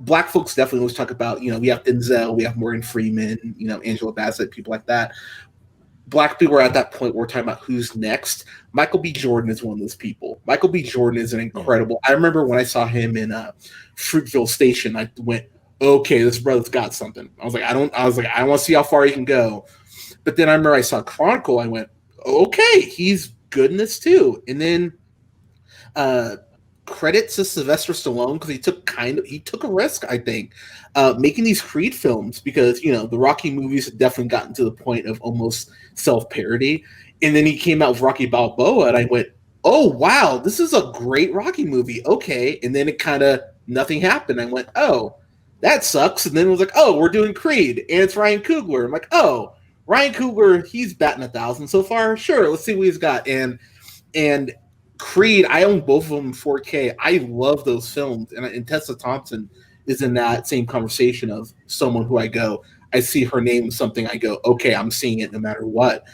Black folks definitely always talk about, we have Denzel, we have Morgan Freeman, Angela Bassett, people like that. Black people are at that point where we're talking about who's next. Michael B. Jordan is one of those people. Michael B. Jordan is an incredible. I remember when I saw him in Fruitville Station, I went, okay, this brother's got something. I was like, I want to see how far he can go. But then I remember I saw Chronicle. I went, okay, he's good in this too. And then credit to Sylvester Stallone, because he took a risk, I think, making these Creed films, because the Rocky movies had definitely gotten to the point of almost self-parody, and then he came out with Rocky Balboa, and I went, oh wow, this is a great Rocky movie, okay. And then it kind of nothing happened. I went, oh, that sucks. And then it was like, oh, we're doing Creed, and it's Ryan Coogler. I'm like, oh, Ryan Coogler, he's batting 1,000 so far. Sure, let's see what he's got. And Creed, I own both of them in 4K. I love those films, and Tessa Thompson is in that same conversation of someone who I see her name something, I go, okay, I'm seeing it no matter what.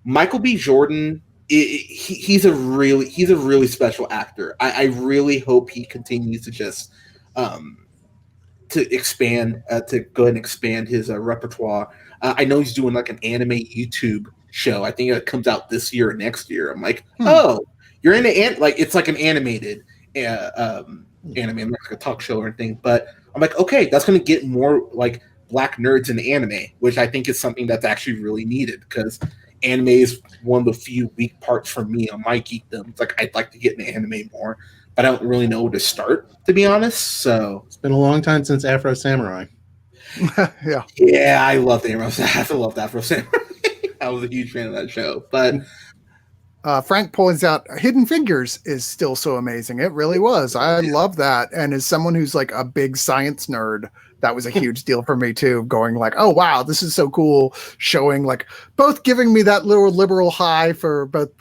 Michael B. Jordan, he's a really special actor. I really hope he continues to just to expand, to go ahead and expand his repertoire. I know he's doing like an anime YouTube show. I think it comes out this year or next year. I'm like, oh, you're into it's like an animated anime, like a talk show or anything. But I'm like, okay, that's going to get more like Black nerds in anime, which I think is something that's actually really needed, because anime is one of the few weak parts for me on my geekdom. It's like I'd like to get into anime more, but I don't really know where to start, to be honest. So it's been a long time since Afro Samurai. Yeah, I love the Afro Samurai. I was a huge fan of that show. But Frank points out Hidden Figures is still so amazing. It really was. I love that. And as someone who's like a big science nerd, that was a huge deal for me too. Going like, oh wow, this is so cool. Showing like both giving me that little liberal high for both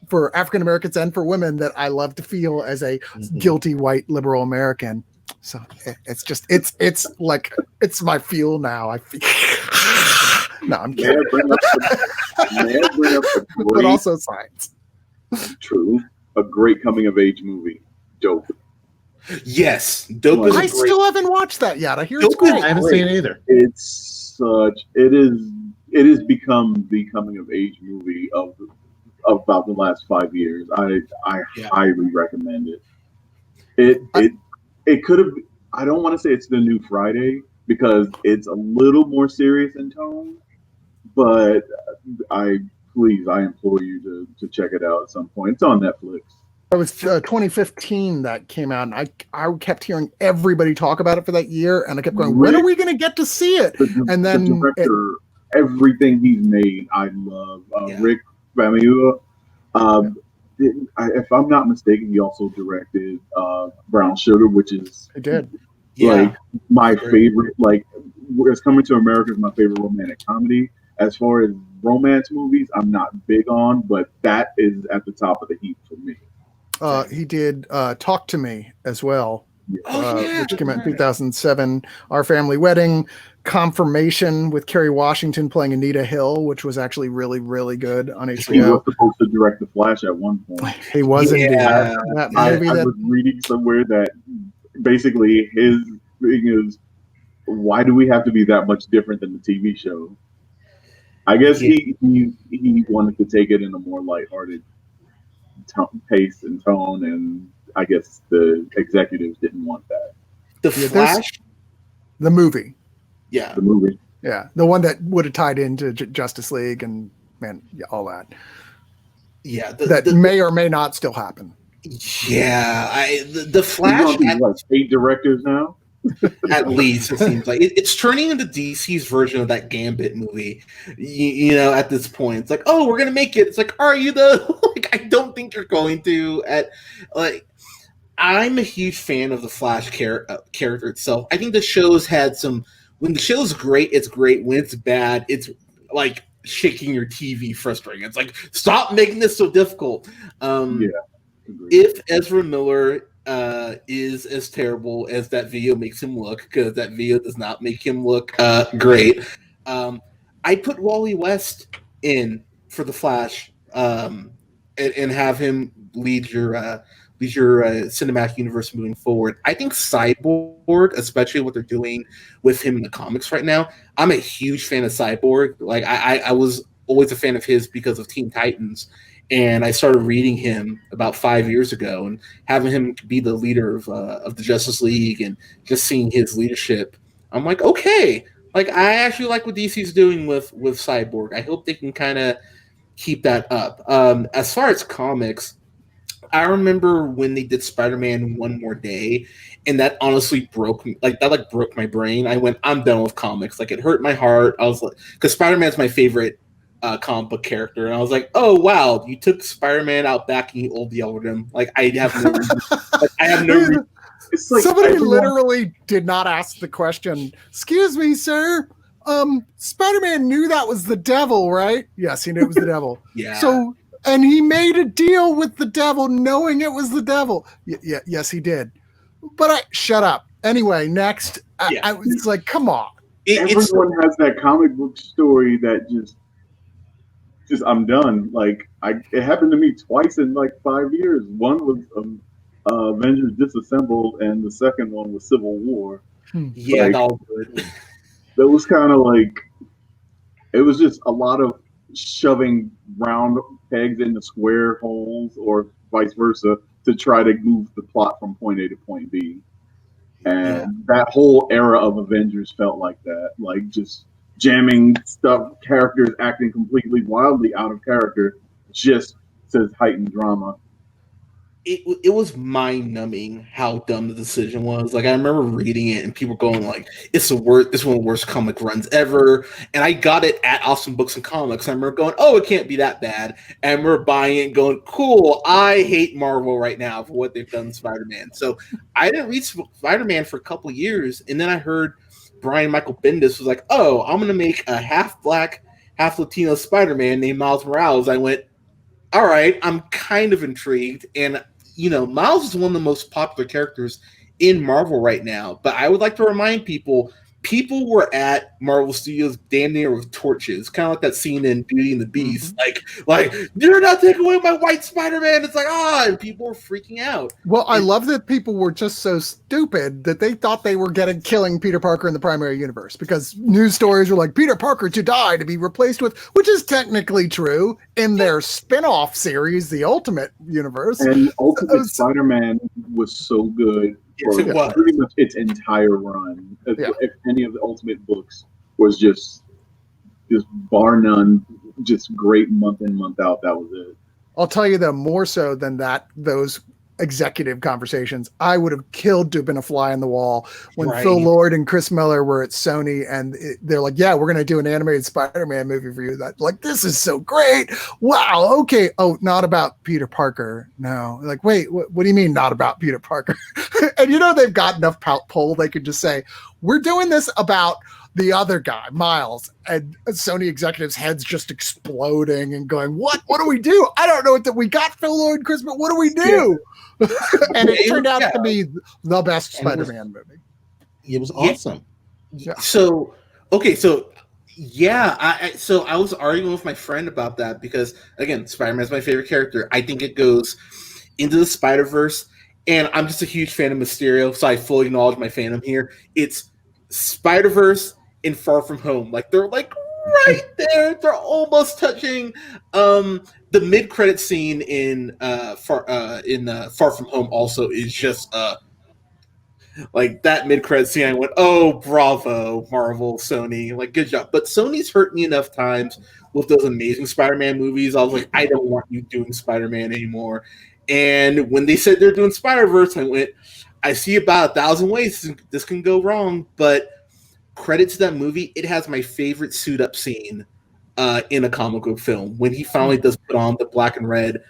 for African Americans and for women that I love to feel as a guilty white liberal American. So it's like it's my fuel now. I feel. No, I'm kidding. But also science. True. A great coming of age movie. Dope. Yes. Dope is I still haven't watched that yet. I hear it's great. great. I haven't seen it either. It has become the coming of age movie of about the last 5 years. I highly recommend it. It could have, I don't want to say it's the new Friday, because it's a little more serious in tone, but I implore you to check it out at some point. It's on Netflix. It was 2015 that came out, and I kept hearing everybody talk about it for that year, and I kept going, when are we going to get to see it? And then everything he's made, I love. Yeah. Rick Famuyiwa. If I'm not mistaken, he also directed Brown Sugar, which is I did. like my Great. favorite. Like, it's Coming to America is my favorite romantic comedy. As far as romance movies, I'm not big on, but that is at the top of the heap for me. He did Talk to Me as well, which came out in 2007. Our Family Wedding, Confirmation with Kerry Washington playing Anita Hill, which was actually really, really good on He was HBO. supposed to direct The Flash at one point. He was indeed. Yeah. That I movie that was reading somewhere that basically his thing is, why do we have to be that much different than the TV show? I guess he wanted to take it in a more lighthearted pace and tone, and I guess the executives didn't want that. The Flash, the movie. Yeah. The movie. Yeah, the one that would have tied into Justice League and all that. Yeah, that may or may not still happen. Yeah, the Flash. What, 8 directors now? At least it seems like it's turning into DC's version of that Gambit movie. You know, at this point, it's like, oh, we're gonna make it. It's like, are you though? Like, I don't think you're going to. I'm a huge fan of the Flash character itself. I think the show's had some. When the show's great, it's great. When it's bad, it's like shaking your TV, frustrating. It's like, stop making this so difficult. If Ezra Miller is as terrible as that video makes him look, because that video does not make him look great, I put Wally West in for the Flash and have him lead your cinematic universe moving forward. I think Cyborg, especially what they're doing with him in the comics right now, I'm a huge fan of Cyborg. Like I was always a fan of his because of Teen Titans. And I started reading him about 5 years ago, and having him be the leader of the Justice League, and just seeing his leadership, I'm like, okay, like I actually like what DC's doing with Cyborg. I hope they can kind of keep that up. As far as comics, I remember when they did Spider-Man One More Day, and that honestly broke me. Like that, broke my brain. I went, I'm done with comics. Like, it hurt my heart. I was like, because Spider-Man's my favorite comic book character, and I was like, oh wow, you took Spider-Man out back and you old yelled him. Like, I have no reason. It's like somebody literally did not ask the question, excuse me, sir, Spider-Man knew that was the devil, right? Yes, he knew it was the devil. Yeah. So, and he made a deal with the devil knowing it was the devil. Yes, he did. But shut up. Anyway, next. I was like, come on. Everyone has that comic book story that just I'm done. Like, it happened to me twice in like 5 years. One was Avengers Disassembled, and the second one was Civil War. Yeah, like, all good. That was kind of like, it was just a lot of shoving round pegs into square holes, or vice versa, to try to move the plot from point A to point B. And that whole era of Avengers felt like that, like just jamming stuff, characters acting completely wildly out of character, just to heighten drama. It was mind-numbing how dumb the decision was. Like, I remember reading it and people going like, it's one of the worst comic runs ever. And I got it at Awesome Books and Comics. I remember going, oh, it can't be that bad. And I remember buying it and going, cool, I hate Marvel right now for what they've done to Spider-Man. So I didn't read Spider-Man for a couple of years, and then I heard Brian Michael Bendis was like, oh, I'm going to make a half-black, half-Latino Spider-Man named Miles Morales. I went, all right, I'm kind of intrigued. And, you know, Miles is one of the most popular characters in Marvel right now. But I would like to remind people were at Marvel Studios damn near with torches, kind of like that scene in Beauty and the Beast. Mm-hmm. Like, you're not taking away my white Spider-Man. It's like, and people were freaking out. Well, I love that people were just so stupid that they thought they were killing Peter Parker in the primary universe, because news stories were like, Peter Parker to die, to be replaced with, which is technically true in their spin-off series, the Ultimate Universe. And Ultimate Spider-Man was so good. For pretty much its entire run. If any of the Ultimate books was just bar none, just great month in, month out, that was it. I'll tell you though, more so than that, those executive conversations. I would have killed to have been a fly on the wall when Right. Phil Lord and Chris Miller were at Sony, and they're like, "Yeah, we're going to do an animated Spider-Man movie for you." That like, this is so great! Wow. Okay. Oh, not about Peter Parker. No. Like, wait, what do you mean not about Peter Parker? And they've got enough pull. They could just say, "We're doing this about the other guy, Miles," and Sony executives' heads just exploding and going, "What? What do we do? I don't know what that we got, Phil Lord and Chris, but what do we do?" And it turned out to be the best Spider-Man movie. It was awesome. Yeah. So, okay, so yeah, I was arguing with my friend about that because again, Spider-Man is my favorite character. I think it goes into the Spider-Verse, and I'm just a huge fan of Mysterio, so I fully acknowledge my fandom here. It's Spider-Verse and Far From Home. Like they're like right there. They're almost touching. The mid-credit scene in Far From Home also is just like that mid-credit scene. I went, oh, bravo, Marvel, Sony, like good job. But Sony's hurt me enough times with those Amazing Spider-Man movies. I was like, I don't want you doing Spider-Man anymore. And when they said they're doing Spider-Verse, I went, I see about 1,000 ways this can go wrong, but credit to that movie, it has my favorite suit-up scene in a comic book film. When he finally does put on the black and red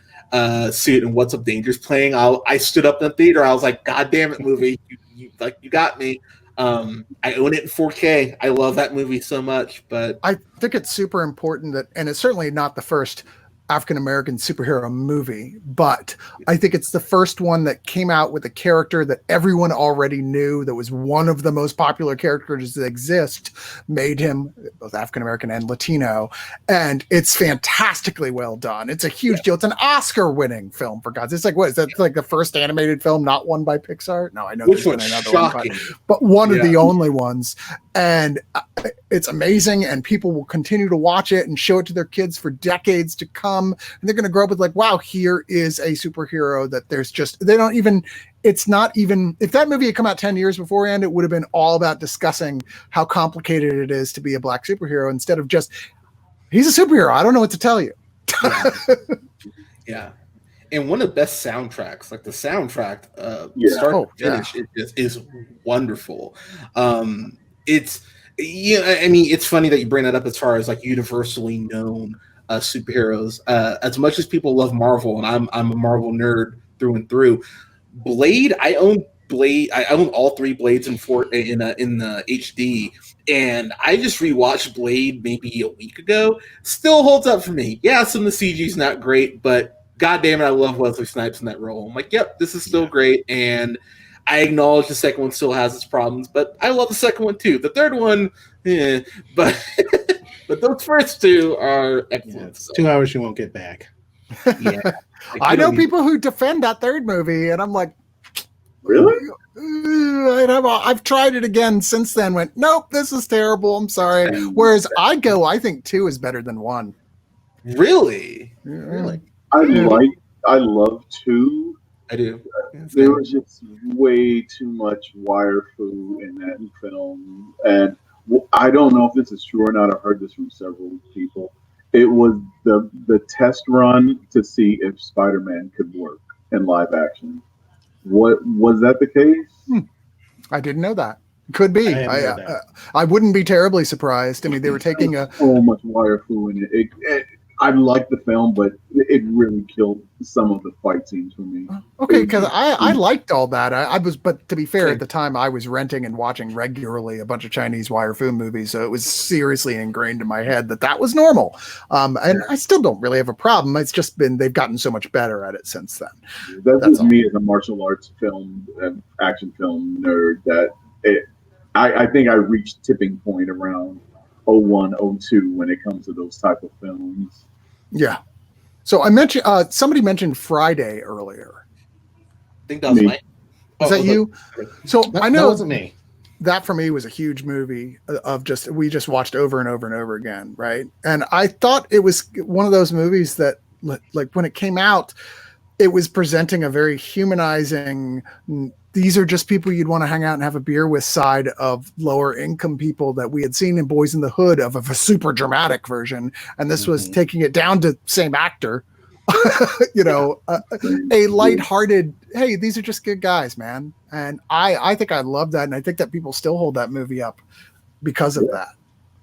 suit and What's Up Danger's playing, I stood up in the theater. I was like, God damn it, movie. You got me. I own it in 4K. I love that movie so much. But I think it's super important that, and it's certainly not the first African-American superhero movie, but I think it's the first one that came out with a character that everyone already knew, that was one of the most popular characters that exist, made him both African-American and Latino, and it's fantastically well done. It's a huge deal. It's an Oscar-winning film, for God's sake. It's like, what is that, like the first animated film not won by Pixar? No, I know which there's was been another shocking. one, but one of the only ones. And it's amazing, and people will continue to watch it and show it to their kids for decades to come. And they're going to grow up with like, wow, here is a superhero that there's just, they don't even, it's not even, if that movie had come out 10 years beforehand, it would have been all about discussing how complicated it is to be a black superhero instead of just, he's a superhero. I don't know what to tell you. Yeah. And one of the best soundtracks, like the soundtrack, start to finish, it is wonderful. It's, I mean, it's funny that you bring that up as far as like universally known superheroes. As much as people love Marvel, and I'm a Marvel nerd through and through. Blade, I own Blade. I own all 3 Blades in the HD, and I just rewatched Blade maybe a week ago. Still holds up for me. Yeah, some of the CG's not great, but God damn it, I love Wesley Snipes in that role. I'm like, yep, this is still great, and I acknowledge the second one still has its problems, but I love the second one too. The third one, but but those first 2 are excellent. Yeah, 2 hours you won't get back. Yeah, I know people who defend that third movie, and I'm like, really? I've tried it again since then. Went, nope, this is terrible. I'm sorry. Whereas I think 2 is better than 1. Really? Really? I love 2. I do. There was just way too much wire food in that film, and I don't know if this is true or not. I've heard this from several people. It was the test run to see if Spider-Man could work in live action. What was that the case? I didn't know that. Could be. I wouldn't be terribly surprised. I mean, they were taking so much wire food in it. I liked the film, but it really killed some of the fight scenes for me. Okay, because I liked all that. But to be fair, at the time I was renting and watching regularly a bunch of Chinese wire food movies, so it was seriously ingrained in my head that was normal. And I still don't really have a problem. It's just been they've gotten so much better at it since then. That's just me as a martial arts film and action film nerd. I think I reached tipping point around 01, 02 when it comes to those type of films. Yeah. So I mentioned somebody mentioned Friday earlier. I think that was Mike. Was that you? So I know that wasn't me. That for me was a huge movie of we just watched over and over and over again, right? And I thought it was one of those movies that, like, when it came out, it was presenting a very humanizing, these are just people you'd want to hang out and have a beer with side of lower income people that we had seen in Boys in the Hood of a super dramatic version. And this was taking it down to same actor, A lighthearted, hey, these are just good guys, man. And I think I love that, and I think that people still hold that movie up because of that.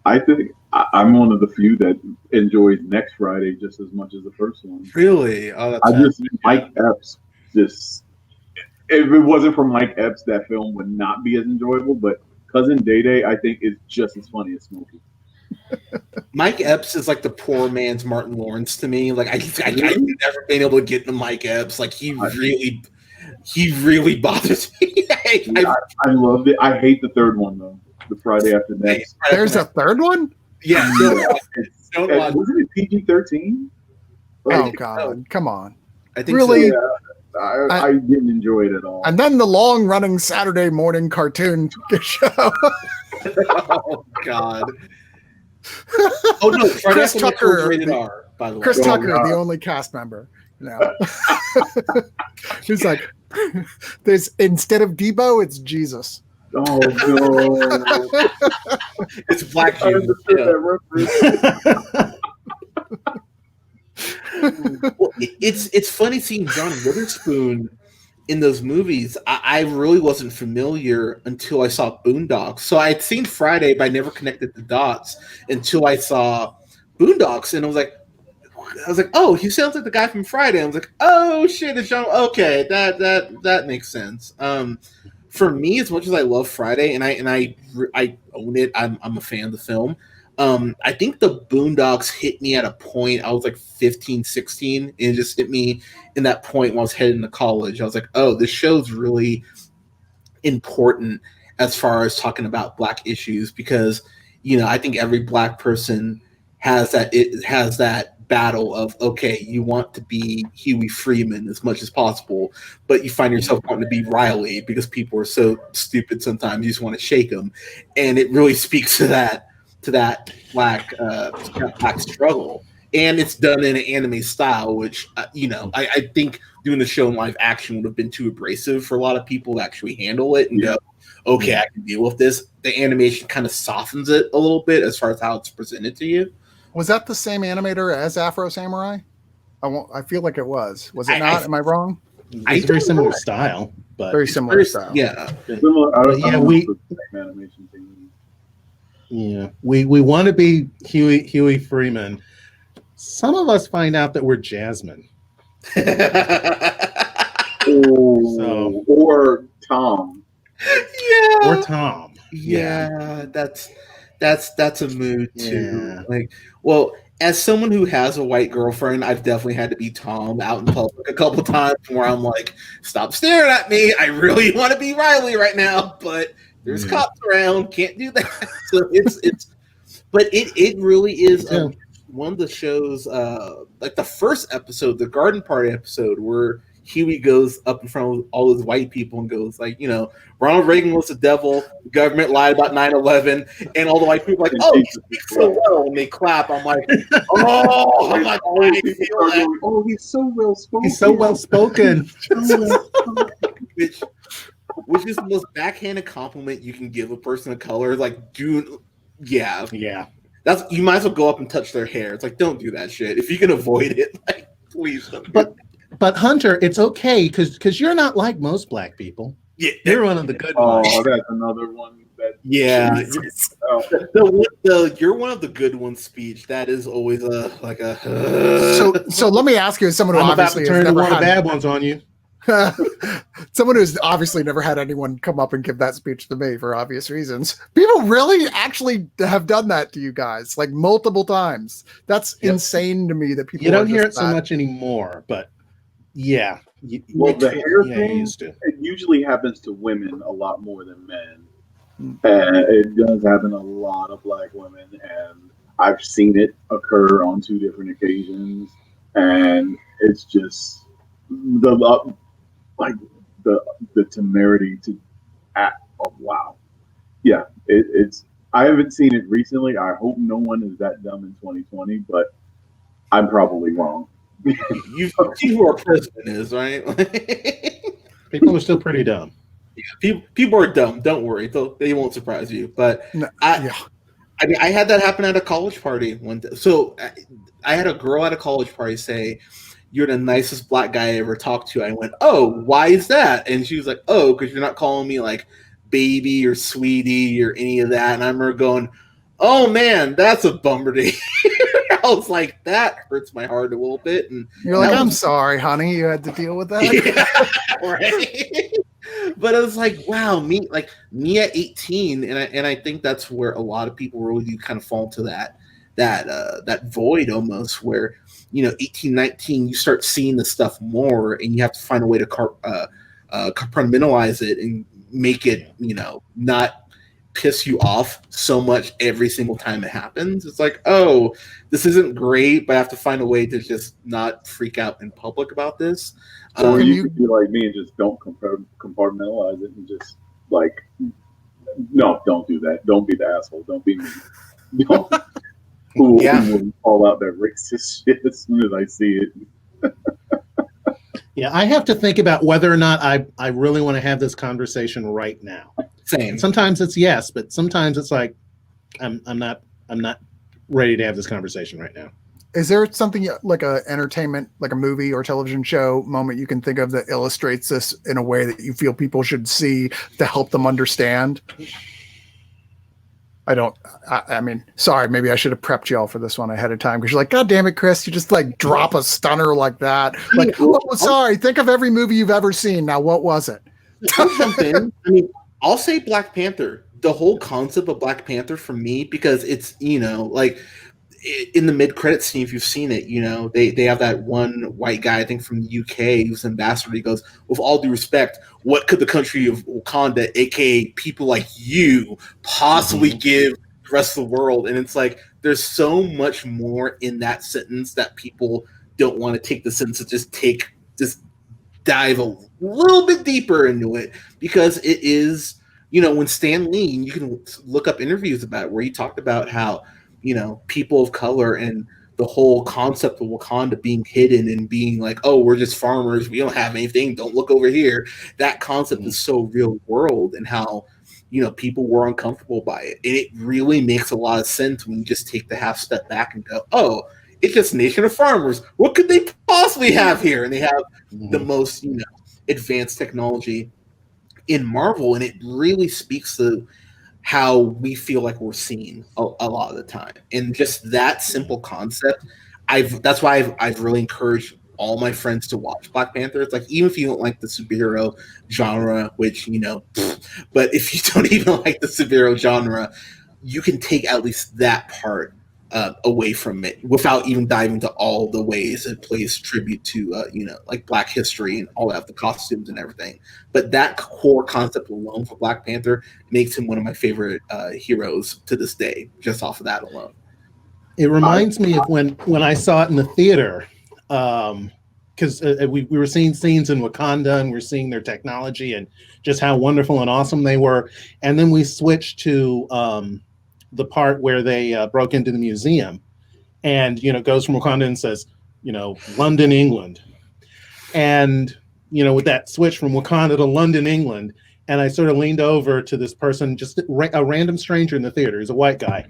I think I'm one of the few that enjoys Next Friday just as much as the first one. Really? Oh, that's I just Mike Epps just. If it wasn't for Mike Epps, that film would not be as enjoyable. But Cousin Day Day, I think, is just as funny as Smokey. Mike Epps is like the poor man's Martin Lawrence to me. Like I've never been able to get into Mike Epps. Like he really bothers me. I loved it. I hate the third one though. The Friday After Next. There's a third one? Yeah. Wasn't it PG-13? Oh God, come on! I think really. So. Yeah. I didn't enjoy it at all. And then the long-running Saturday morning cartoon show. Oh God. Oh no, Chris Tucker, rated R, by the way. Chris Tucker, the only cast member. He's like, there's instead of Debo, it's Jesus. Oh no! It's Black Jesus. Well, it's funny seeing John Witherspoon in those movies. I really wasn't familiar until I saw Boondocks. So I had seen Friday, but I never connected the dots until I saw Boondocks, and I was like, oh, he sounds like the guy from Friday. I was like, oh shit, it's John. Okay, that makes sense. For me, as much as I love Friday, and I own it, I'm a fan of the film. I think the Boondocks hit me at a point. I was like 15, 16, and it just hit me in that point when I was heading to college. I was like, oh, this show's really important as far as talking about Black issues because, I think every Black person has that battle of, okay, you want to be Huey Freeman as much as possible, but you find yourself wanting to be Riley because people are so stupid sometimes you just want to shake them. And it really speaks to that Black struggle, and it's done in an anime style, which I think doing the show in live action would have been too abrasive for a lot of people to actually handle it and go, okay, I can deal with this. The animation kind of softens it a little bit as far as how it's presented to you. Was that the same animator as Afro Samurai? I feel like it was. Was it not? Am I wrong? It's a very similar style, but very similar style. Yeah. Animation thing. Yeah, we want to be Huey Freeman. Some of us find out that we're Jasmine. Or Tom. Yeah. Or Tom. Yeah, that's a mood too. Yeah. Like, well, as someone who has a white girlfriend, I've definitely had to be Tom out in public a couple times where I'm like, stop staring at me. I really want to be Riley right now, but there's cops around, can't do that. So but it really is one of the shows, like the first episode, the garden party episode, where Huey goes up in front of all those white people and goes like, Ronald Reagan was the devil, the government lied about 9/11, and all the white people are like, oh, he speaks so well, and they clap. I'm like, he's so well spoken. He's so well spoken. Which is the most backhanded compliment you can give a person of color. Like, yeah. That's, you might as well go up and touch their hair. It's like, don't do that shit. If you can avoid it, like, please don't. But Hunter, it's okay because you're not like most Black people. Yeah, you're one of the good ones. Oh, that's another one. Yeah, you're one of the good ones speech. That is always So let me ask you, as someone who I'm obviously about to turn has never one of the had bad ones on you. someone who's obviously never had anyone come up and give that speech to me for obvious reasons. People really actually have done that to you guys like multiple times. That's insane to me that people. You don't hear it so much anymore, but yeah. The hair thing, it usually happens to women a lot more than men. And it does happen a lot of Black women, and I've seen it occur on 2 different occasions, and it's just the temerity to act. Oh, wow. Yeah, it's. I haven't seen it recently. I hope no one is that dumb in 2020, but I'm probably wrong. You see who our president is, right? People are still pretty dumb. Yeah, people are dumb. Don't worry, they won't surprise you. But I mean, I had that happen at a college party one day. So I had a girl at a college party say, "You're the nicest black guy I ever talked to." I went, "Oh, why is that?" And she was like, "Oh, because you're not calling me like baby or sweetie or any of that." And I remember going, "Oh man, that's a bummer to hear." I was like, that hurts my heart a little bit. And You're like, I'm sorry, honey, you had to deal with that. Yeah, right. But I was like, wow, me at 18, and I think that's where a lot of people really do kind of fall into that void almost, where 18, 19, you start seeing the stuff more, and you have to find a way to compartmentalize it and make it not piss you off so much every single time it happens. It's like, oh, this isn't great, but I have to find a way to just not freak out in public about this. Or you could be like me and just don't compartmentalize it and just like, no, don't do that. Don't be the asshole. Don't be me. Who will call out that racist shit as soon as I see it. Yeah, I have to think about whether or not I really want to have this conversation right now. Same. Sometimes it's yes, but sometimes it's like I'm not ready to have this conversation right now. Is there something like a entertainment, like a movie or television show moment you can think of that illustrates this in a way that you feel people should see to help them understand? I mean, sorry, maybe I should have prepped y'all for this one ahead of time, because you're like, God damn it, Chris, you just like drop a stunner like that. Like, oh, sorry, think of every movie you've ever seen. Now, what was it? I mean, I'll say Black Panther. The whole concept of Black Panther for me, because it's, like in the mid-credit scene, if you've seen it, they have that one white guy, I think from the UK, who's ambassador. He goes, with all due respect, what could the country of Wakanda, aka people like you, possibly give the rest of the world? And it's like, there's so much more in that sentence that people don't want to take the sentence to just dive a little bit deeper into it, because it is, when Stan Lee, you can look up interviews about it, where he talked about how, people of color and the whole concept of Wakanda being hidden and being like, oh, we're just farmers, we don't have anything, don't look over here. That concept is so real world, and how, people were uncomfortable by it. And it really makes a lot of sense when you just take the half step back and go, oh, it's just a nation of farmers. What could they possibly have here? And they have the most, advanced technology in Marvel, and it really speaks to how we feel like we're seen a lot of the time. And just that simple concept, that's why I've really encouraged all my friends to watch Black Panther. It's like, even if you don't like the superhero genre, which, but if you don't even like the superhero genre, you can take at least that part away from it without even diving to all the ways it plays tribute to, like Black history and all that, the costumes and everything. But that core concept alone for Black Panther makes him one of my favorite heroes to this day, just off of that alone. It reminds me of when I saw it in the theater, because we were seeing scenes in Wakanda, and we're seeing their technology and just how wonderful and awesome they were. And then we switched to the part where they broke into the museum, and goes from Wakanda and says, London, England, and with that switch from Wakanda to London, England, and I sort of leaned over to this person, just a random stranger in the theater, he's a white guy,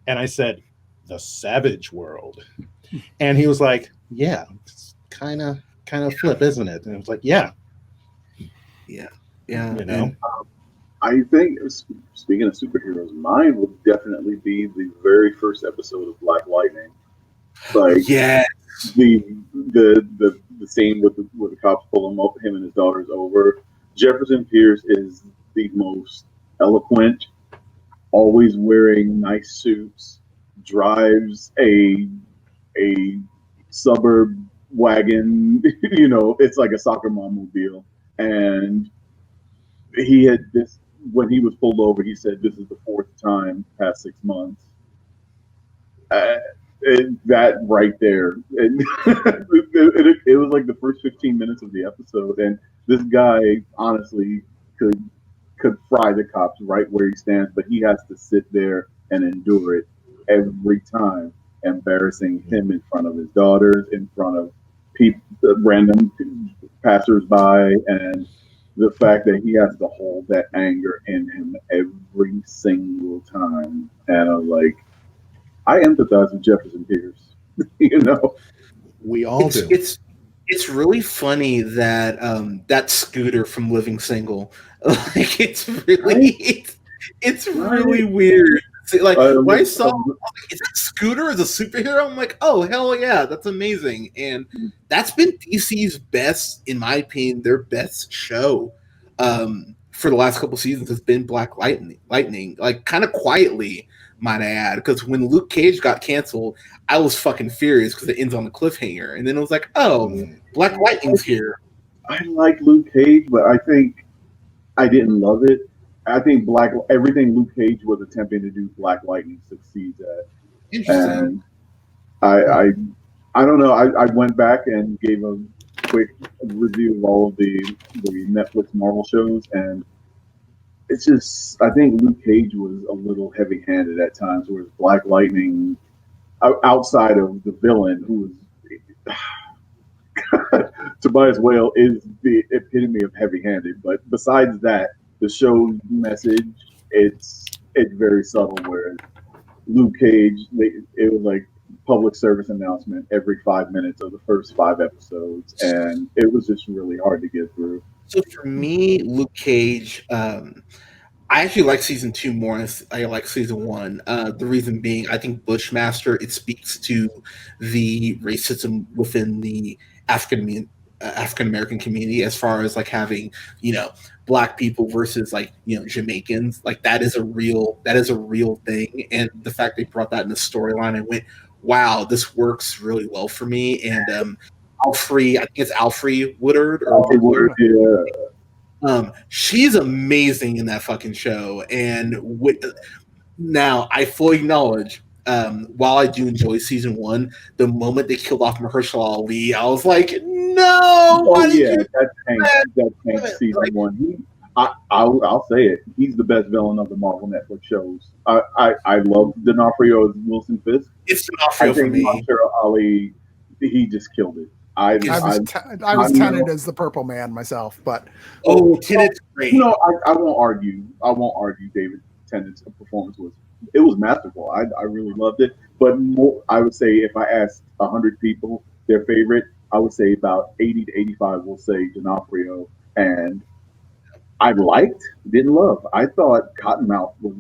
and I said, the savage world, and he was like, yeah, it's kind of flip, isn't it? And I was like, yeah. I think, speaking of superheroes, mine would definitely be the very first episode of Black Lightning. Like, the scene with the cops pull him and his daughters over. Jefferson Pierce is the most eloquent, always wearing nice suits, drives a suburb wagon. It's like a soccer mobile, and he had this. When he was pulled over, he said, "This is the fourth time past 6 months." That right there, it was like the first 15 minutes of the episode, and this guy honestly could fry the cops right where he stands, but he has to sit there and endure it every time, embarrassing him in front of his daughters, in front of people, random passersby, and the fact that he has to hold that anger in him every single time. And I'm like, I empathize with Jefferson Pierce. We all do. It's really funny that that Scooter from Living Single, like it's really it's really weird. See, like when I saw is that Scooter as a superhero, I'm like, oh hell yeah, that's amazing. And that's been DC's best, in my opinion, their best show for the last couple seasons has been Black Lightning, like kind of quietly, might I add, because when Luke Cage got canceled, I was fucking furious because it ends on a cliffhanger, and then it was like, oh, Black Lightning's here. I like Luke Cage, but I think I didn't love it. I think everything Luke Cage was attempting to do, Black Lightning succeeds at. Interesting. And I don't know. I went back and gave a quick review of all of the Netflix Marvel shows, and it's just, I think Luke Cage was a little heavy-handed at times, whereas Black Lightning, outside of the villain, who was Tobias Whale, is the epitome of heavy-handed. But besides that, the show's message, it's very subtle. Whereas Luke Cage, it was like public service announcement every 5 minutes of the first 5 episodes, and it was just really hard to get through. So for me, Luke Cage, I actually like season 2 more than I like season 1. The reason being, I think Bushmaster, it speaks to the racism within the African American community, as far as like having, black people versus like, Jamaicans. Like that is a real thing. And the fact they brought that in the storyline, I went, wow, this works really well for me. And Alfre, I think it's Alfre Woodard Woodard, yeah. She's amazing in that fucking show. And now I fully acknowledge, while I do enjoy season 1, the moment they killed off Mahershala Ali, I was like, no! That's Hank's season 1. I'll say it. He's the best villain of the Marvel Netflix shows. I love D'Onofrio as Wilson Fisk. It's D'Onofrio for me. Mahershala Ali, he just killed it. I was Tenet as the Purple Man myself, but Tenet's great. I won't argue. David Tennant's performance was masterful. I really loved it. But I would say if I asked 100 people their favorite, I would say about 80 to 85 will say D'Onofrio. And I didn't love. I thought Cottonmouth was,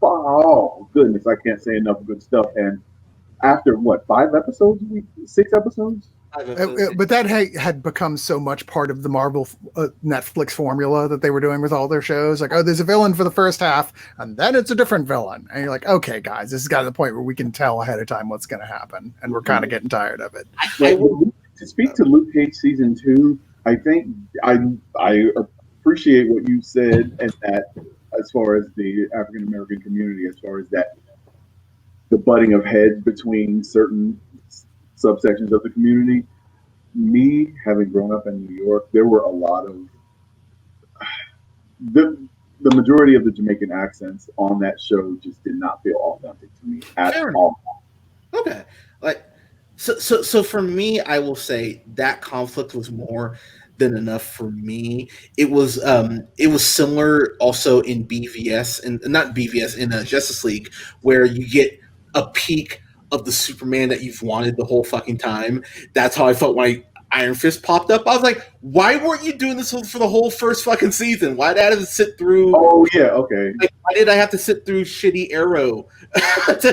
oh goodness, I can't say enough good stuff. And after 5 episodes, 6 episodes? But that had become so much part of the Marvel Netflix formula that they were doing with all their shows. Like, there's a villain for the first half, and then it's a different villain. And you're like, okay, guys, this has got to the point where we can tell ahead of time what's going to happen, and we're kind of getting tired of it. To speak to Luke Cage season 2, I think I appreciate what you said, and that as far as the African American community, as far as that the butting of heads between certain subsections of the community. Me, having grown up in New York, there were a lot of the majority of the Jamaican accents on that show just did not feel authentic to me at all. Okay, so for me, I will say that conflict was more than enough for me. It was similar also in BVS, and not BVS, in Justice League, where you get a peak of the Superman that you've wanted the whole fucking time. That's how I felt when Iron Fist popped up. I was like, why weren't you doing this for the whole first fucking season? Why did I have to sit through? Oh yeah, okay. Like, why did I have to sit through shitty Arrow? Because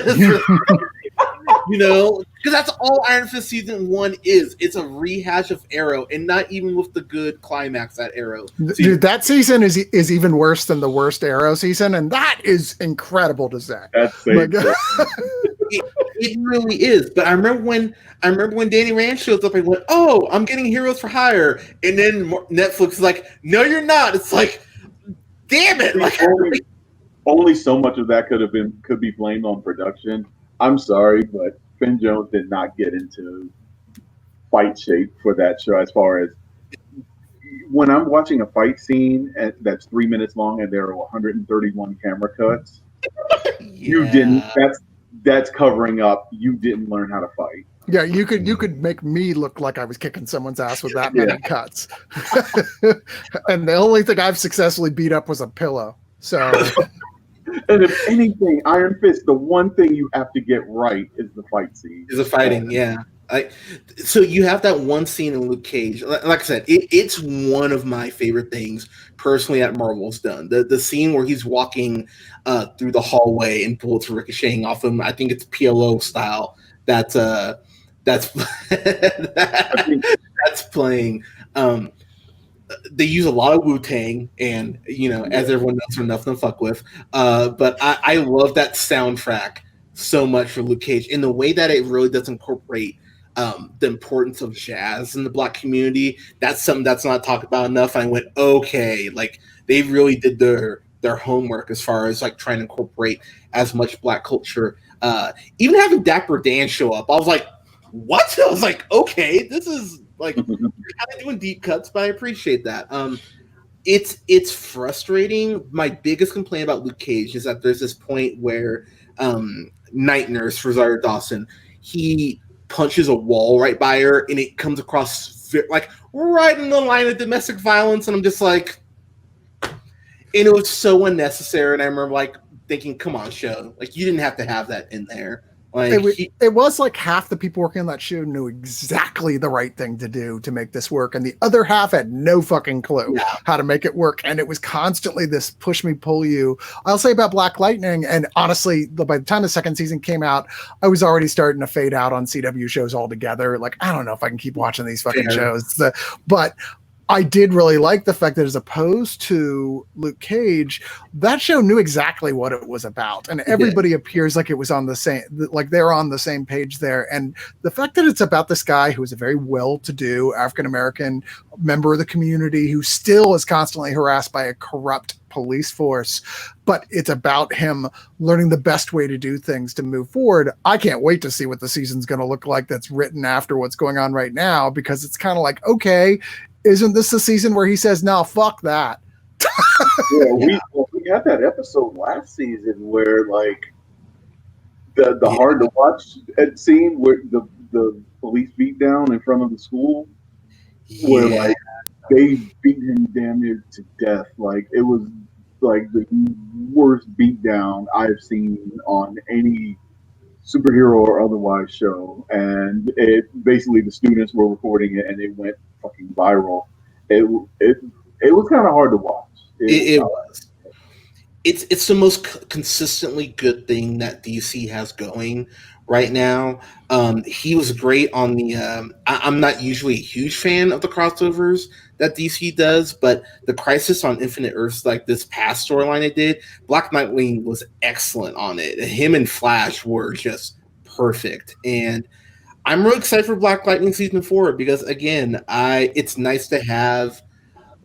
that's all Iron Fist season 1 is. It's a rehash of Arrow, and not even with the good climax at Arrow. Dude, that season is even worse than the worst Arrow season, and that is incredible to say. That's it really is. But I remember when Danny Rand shows up, I went, "Oh, I'm getting Heroes for Hire," and then Netflix is like, "No, you're not." It's like, damn it! Like, only so much of that could be blamed on production. I'm sorry, but Finn Jones did not get into fight shape for that show. As far as when I'm watching a fight scene that's 3 minutes long and there are 131 camera cuts, you didn't. That's covering up. You didn't learn how to fight. Yeah, you could make me look like I was kicking someone's ass with that many cuts. And the only thing I've successfully beat up was a pillow. So. And if anything, Iron Fist, the one thing you have to get right is the fight scene. Is the fighting, yeah. So you have that one scene in Luke Cage. Like I said, it's one of my favorite things personally that Marvel's done. The scene where he's walking through the hallway and bullets ricocheting off him. I think it's PLO style. That's that's playing. They use a lot of Wu-Tang, and as everyone knows, they're nothing to fuck with. But I love that soundtrack so much for Luke Cage in the way that it really does incorporate the importance of jazz in the Black community. That's something that's not talked about enough. I went, okay, like they really did their homework as far as like trying to incorporate as much Black culture. Even having Dapper Dan show up, I was like, what? I was like, okay, this is like you're kind of doing deep cuts, but I appreciate that. It's frustrating. My biggest complaint about Luke Cage is that there's this point where Night Nurse Rosario Dawson, he punches a wall right by her, and it comes across like right in the line of domestic violence, and I'm just like, and it was so unnecessary. And I remember like thinking, come on, show, like you didn't have to have that in there. Like it was like half the people working on that show knew exactly the right thing to do to make this work, and the other half had no fucking clue how to make it work. And it was constantly this push me, pull you. I'll say about Black Lightning, and honestly, by the time the second season came out, I was already starting to fade out on CW shows altogether. Like, I don't know if I can keep watching these fucking shows, but I did really like the fact that as opposed to Luke Cage, that show knew exactly what it was about. And everybody appears like it was on the same, like they're on the same page there. And the fact that it's about this guy who is a very well-to-do African-American member of the community who still is constantly harassed by a corrupt police force, but it's about him learning the best way to do things to move forward. I can't wait to see what the season's going to look like that's written after what's going on right now, because it's kind of like, okay, isn't this the season where he says, no, fuck that? We had that episode last season where like the hard to watch scene where the police beat down in front of the school, where like they beat him damn near to death. Like it was like the worst beat down I've seen on any superhero or otherwise show, and it basically the students were recording it and it went fucking viral. It was kind of hard to watch. It was. It's the most consistently good thing that DC has going right now. He was great on the. I'm not usually a huge fan of the crossovers that DC does, but the Crisis on Infinite Earths, like this past storyline they did, Black Nightwing was excellent on it. Him and Flash were just perfect, and I'm really excited for Black Lightning season 4 because again, it's nice to have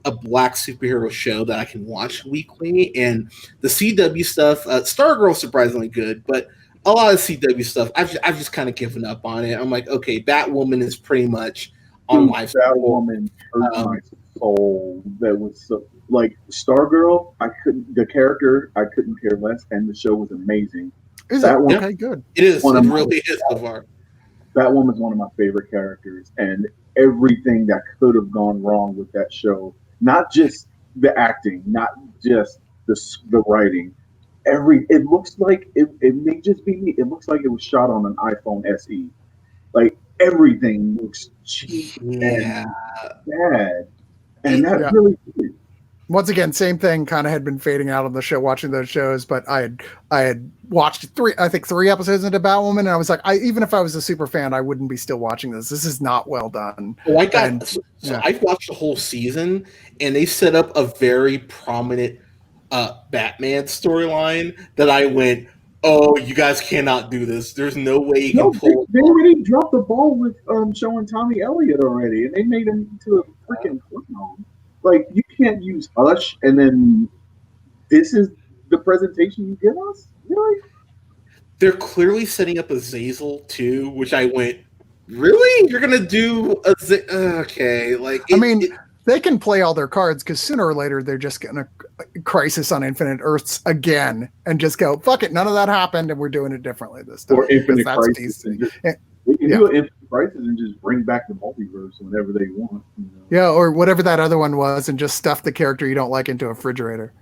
a Black superhero show that I can watch weekly. And the CW stuff, Stargirl's surprisingly good, but a lot of CW stuff, I've just kind of given up on it. I'm like, okay, Batwoman is pretty much on life. Batwoman hurt my soul. That was so, like Stargirl. The character I couldn't care less, and the show was amazing. Is that one? Okay, good. It is. It really is so far. Batwoman's one of my favorite characters, and everything that could have gone wrong with that show, not just the acting, not just the writing, it looks like it may just be me. It looks like it was shot on an iPhone SE. Like everything looks cheap and bad, and that really is. Once again, same thing kind of had been fading out on the show, watching those shows, but I had watched three episodes into Batwoman, and I was like, even if I was a super fan, I wouldn't be still watching this. This is not well done. Well, I've watched the whole season, and they set up a very prominent Batman storyline that I went, oh, you guys cannot do this. There's no way you can pull. They already dropped the ball with showing Tommy Elliott already, and they made him into a freaking clown. Like, you can't use Hush, and then this is the presentation you give us? Really? They're clearly setting up Azazel, too, which I went, really? You're going to do okay. Like, they can play all their cards, because sooner or later, they're just going to Crisis on Infinite Earths again, and just go, fuck it, none of that happened, and we're doing it differently this time. Or Infinite Crisis. We can do an Infinite Crisis and just bring back the multiverse whenever they want. You know? Yeah, or whatever that other one was, and just stuff the character you don't like into a refrigerator.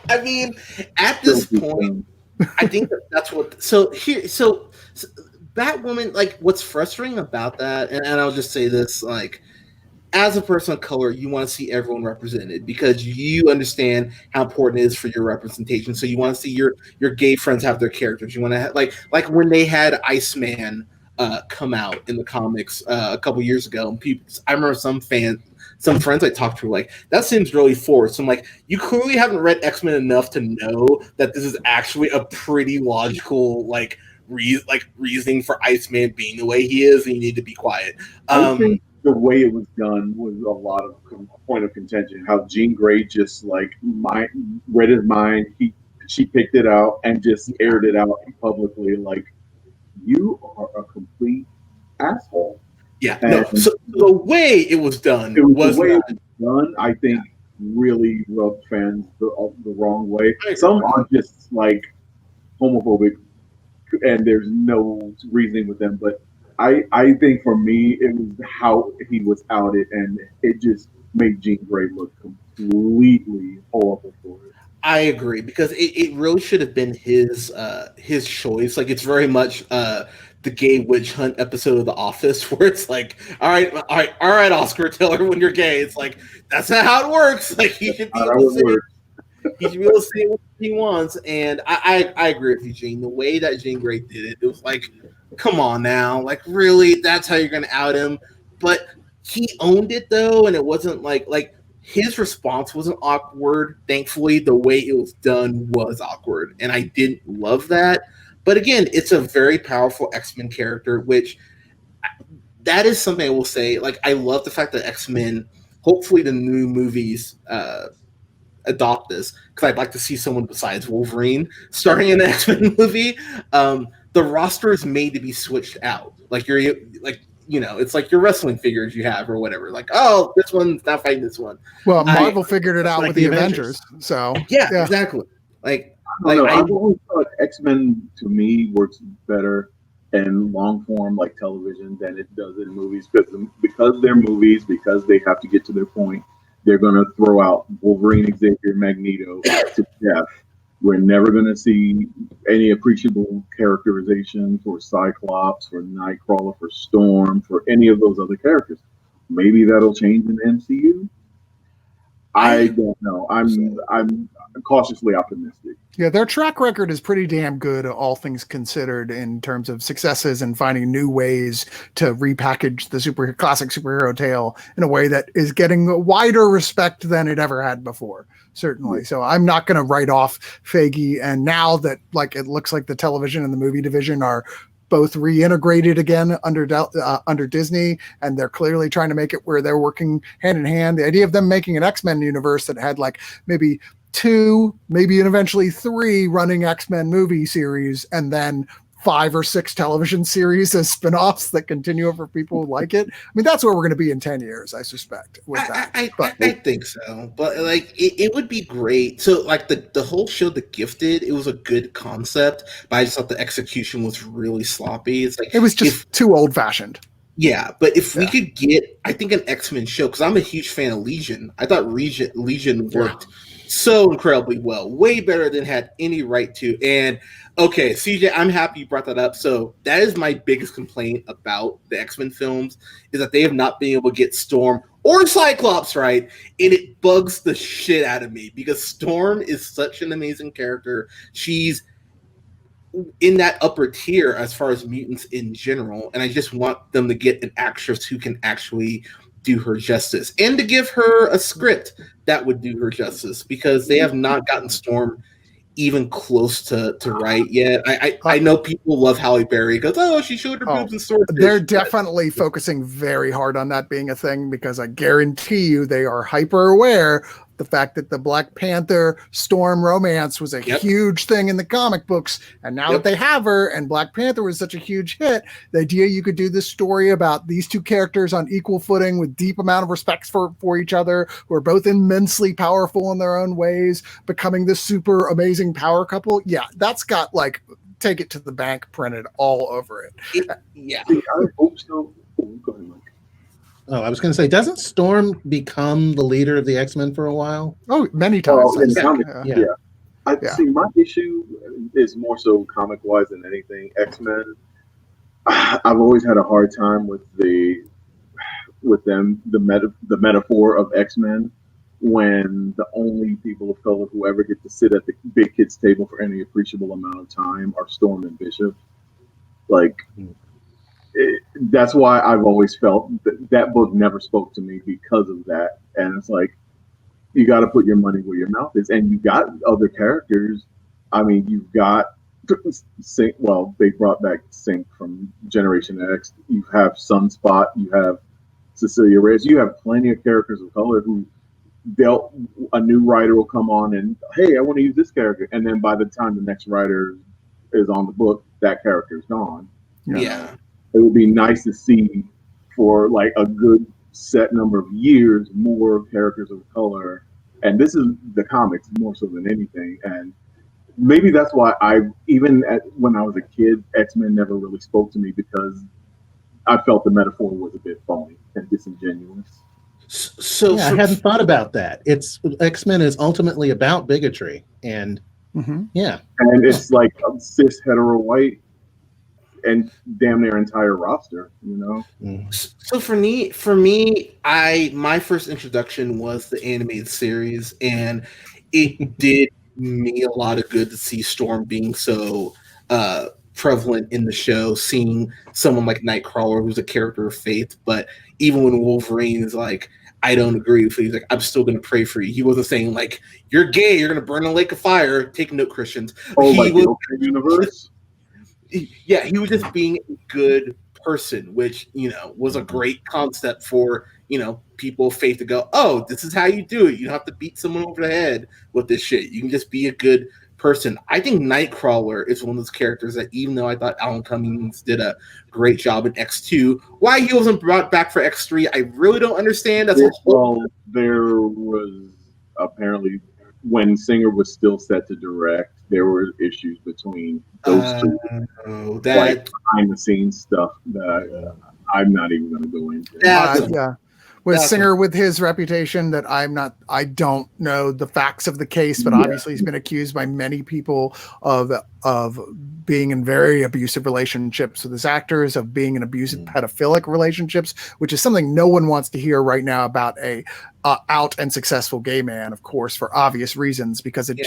I mean, at this point, I think that's what. So Batwoman, like, what's frustrating about that, and I'll just say this, like, as a person of color, you want to see everyone represented because you understand how important it is for your representation. So you want to see your gay friends have their characters. You want to have, like when they had Iceman come out in the comics a couple years ago, and people, I remember some friends I talked to were like, that seems really forced. I'm like, you clearly haven't read X-Men enough to know that this is actually a pretty logical reasoning for Iceman being the way he is, and you need to be quiet. I think the way it was done was a lot of point of contention. How Jean Grey just read his mind. She picked it out and just aired it out publicly. Like, you are a complete asshole. Yeah, and no. So the way it was done I think, really rubbed fans the wrong way. Some are just like homophobic, and there's no reasoning with them. But I think for me, it was how he was outed, and it just made Jean Grey look completely horrible for it. I agree, because it really should have been his choice. Like, it's very much the gay witch hunt episode of The Office, where it's like, all right, Oscar, tell her when you're gay. It's like, that's not how it works. Like, he should be able to say what he wants. And I agree with you, Gene. The way that Jean Grey did it was like, come on now, like, really, that's how you're gonna out him? But he owned it though, and it wasn't like his response wasn't awkward. Thankfully, the way it was done was awkward, and I didn't love that. But again, it's a very powerful X-Men character, which that is something I will say. Like, I love the fact that X-Men, hopefully the new movies adopt this, because I'd like to see someone besides Wolverine starring in an X-Men movie. The roster is made to be switched out. Like, it's like your wrestling figures you have or whatever. Like, oh, this one's not fighting this one. Well, Marvel figured it out with the Avengers. So yeah, exactly. I've always thought X-Men to me works better in long form, like television, than it does in movies, because they're movies, because they have to get to their point. They're going to throw out Wolverine, Xavier, Magneto to death. We're never going to see any appreciable characterization for Cyclops, for Nightcrawler, for Storm, for any of those other characters. Maybe that'll change in the MCU. I don't know. I'm cautiously optimistic. Yeah, their track record is pretty damn good, all things considered, in terms of successes and finding new ways to repackage the classic superhero tale in a way that is getting a wider respect than it ever had before. Certainly. So I'm not going to write off Feige. And now that, like, it looks like the television and the movie division are both reintegrated again under Disney, and they're clearly trying to make it where they're working hand in hand. The idea of them making an X-Men universe that had like maybe 2, maybe eventually 3 running X-Men movie series, and then 5 or 6 television series as spinoffs that continue for people who like it. I mean, that's where we're going to be in 10 years, I suspect. With that, I think so. But like, it would be great. So like the whole show, The Gifted, it was a good concept, but I just thought the execution was really sloppy. It's like, it was just too old fashioned. Yeah, but if we could get, I think, an X-Men show, because I'm a huge fan of Legion. I thought Legion worked so incredibly well, way better than had any right to. And okay, CJ, I'm happy you brought that up. So that is my biggest complaint about the X-Men films, is that they have not been able to get Storm or Cyclops right, and it bugs the shit out of me, because Storm is such an amazing character. She's in that upper tier as far as mutants in general, and I just want them to get an actress who can actually do her justice, and to give her a script that would do her justice, because they have not gotten Storm even close to right yet. I know people love Halle Berry because, oh, she showed her boobs and swordfish. They're definitely focusing very hard on that being a thing, because I guarantee you they are hyper aware the fact that the Black Panther Storm romance was a huge thing in the comic books, and now that they have her and Black Panther was such a huge hit, the idea you could do this story about these two characters on equal footing with deep amount of respect for each other, who are both immensely powerful in their own ways, becoming this super amazing power couple. Yeah, that's got like Take It to the Bank printed all over it. See, I hope so. Go ahead, Mike. Oh, I was going to say, doesn't Storm become the leader of the X-Men for a while? Oh, many times. See, my issue is more so comic-wise than anything. X-Men, I've always had a hard time with the metaphor of X-Men when the only people of color who ever get to sit at the big kids table for any appreciable amount of time are Storm and Bishop. Like, that's why I've always felt that book never spoke to me because of that. And it's like, you got to put your money where your mouth is. And you got other characters. I mean, you've got Sync. Well, they brought back Sync from Generation X. You have Sunspot. You have Cecilia Reyes. You have plenty of characters of color who a new writer will come on and, hey, I want to use this character. And then by the time the next writer is on the book, that character is gone. Yeah. It would be nice to see for like a good set number of years more characters of color. And this is the comics more so than anything. And maybe that's why when I was a kid, X-Men never really spoke to me, because I felt the metaphor was a bit phony and disingenuous. So I hadn't thought about that. X-Men is ultimately about bigotry, and and it's like a cis hetero white and damn near entire roster, you know. So for me, my first introduction was the animated series, and it did me a lot of good to see Storm being so prevalent in the show, seeing someone like Nightcrawler, who's a character of faith, but even when Wolverine is like, I don't agree with you, he's like, I'm still going to pray for you. He wasn't saying like, you're gay, you're going to burn in a lake of fire. Take note, Christians. Oh, like the Ultimate Universe? Yeah, he was just being a good person, which, was a great concept for, people of faith to go, oh, this is how you do it. You don't have to beat someone over the head with this shit. You can just be a good person. I think Nightcrawler is one of those characters that, even though I thought Alan Cummings did a great job in X2, why he wasn't brought back for X3, I really don't understand. Well, there was apparently, when Singer was still set to direct, there were issues between those two, like behind the scenes stuff that I'm not even going to go into. With Singer, with his reputation, that I don't know the facts of the case, but obviously he's been accused by many people of being in very abusive relationships with his actors, of being in abusive pedophilic relationships, which is something no one wants to hear right now about a out and successful gay man, of course, for obvious reasons, because it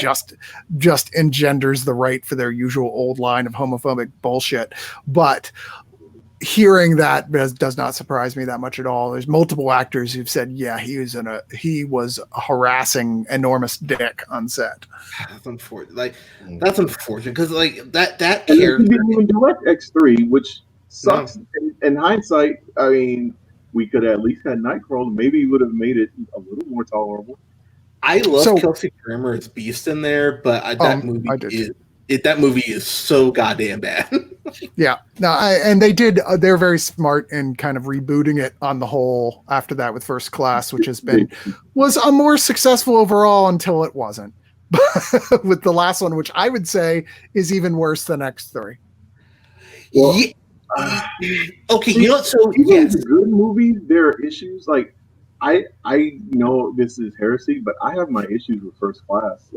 just engenders the right for their usual old line of homophobic bullshit. But hearing that does not surprise me that much at all. There's multiple actors who've said, he was a harassing enormous dick on set. That's unfortunate. That's unfortunate, because that character didn't even direct X3, which sucks. In hindsight, I mean, we could have at least had Nightcrawler. Maybe he would have made it a little more tolerable. I love Kelsey Grammer as Beast in there, but that movie is so goddamn bad. And they're very smart in kind of rebooting it on the whole after that with First Class, which was a more successful overall until it wasn't. With the last one, which I would say is even worse than X3. Well, okay, the good movies, there are issues. Like, I know this is heresy, but I have my issues with First Class.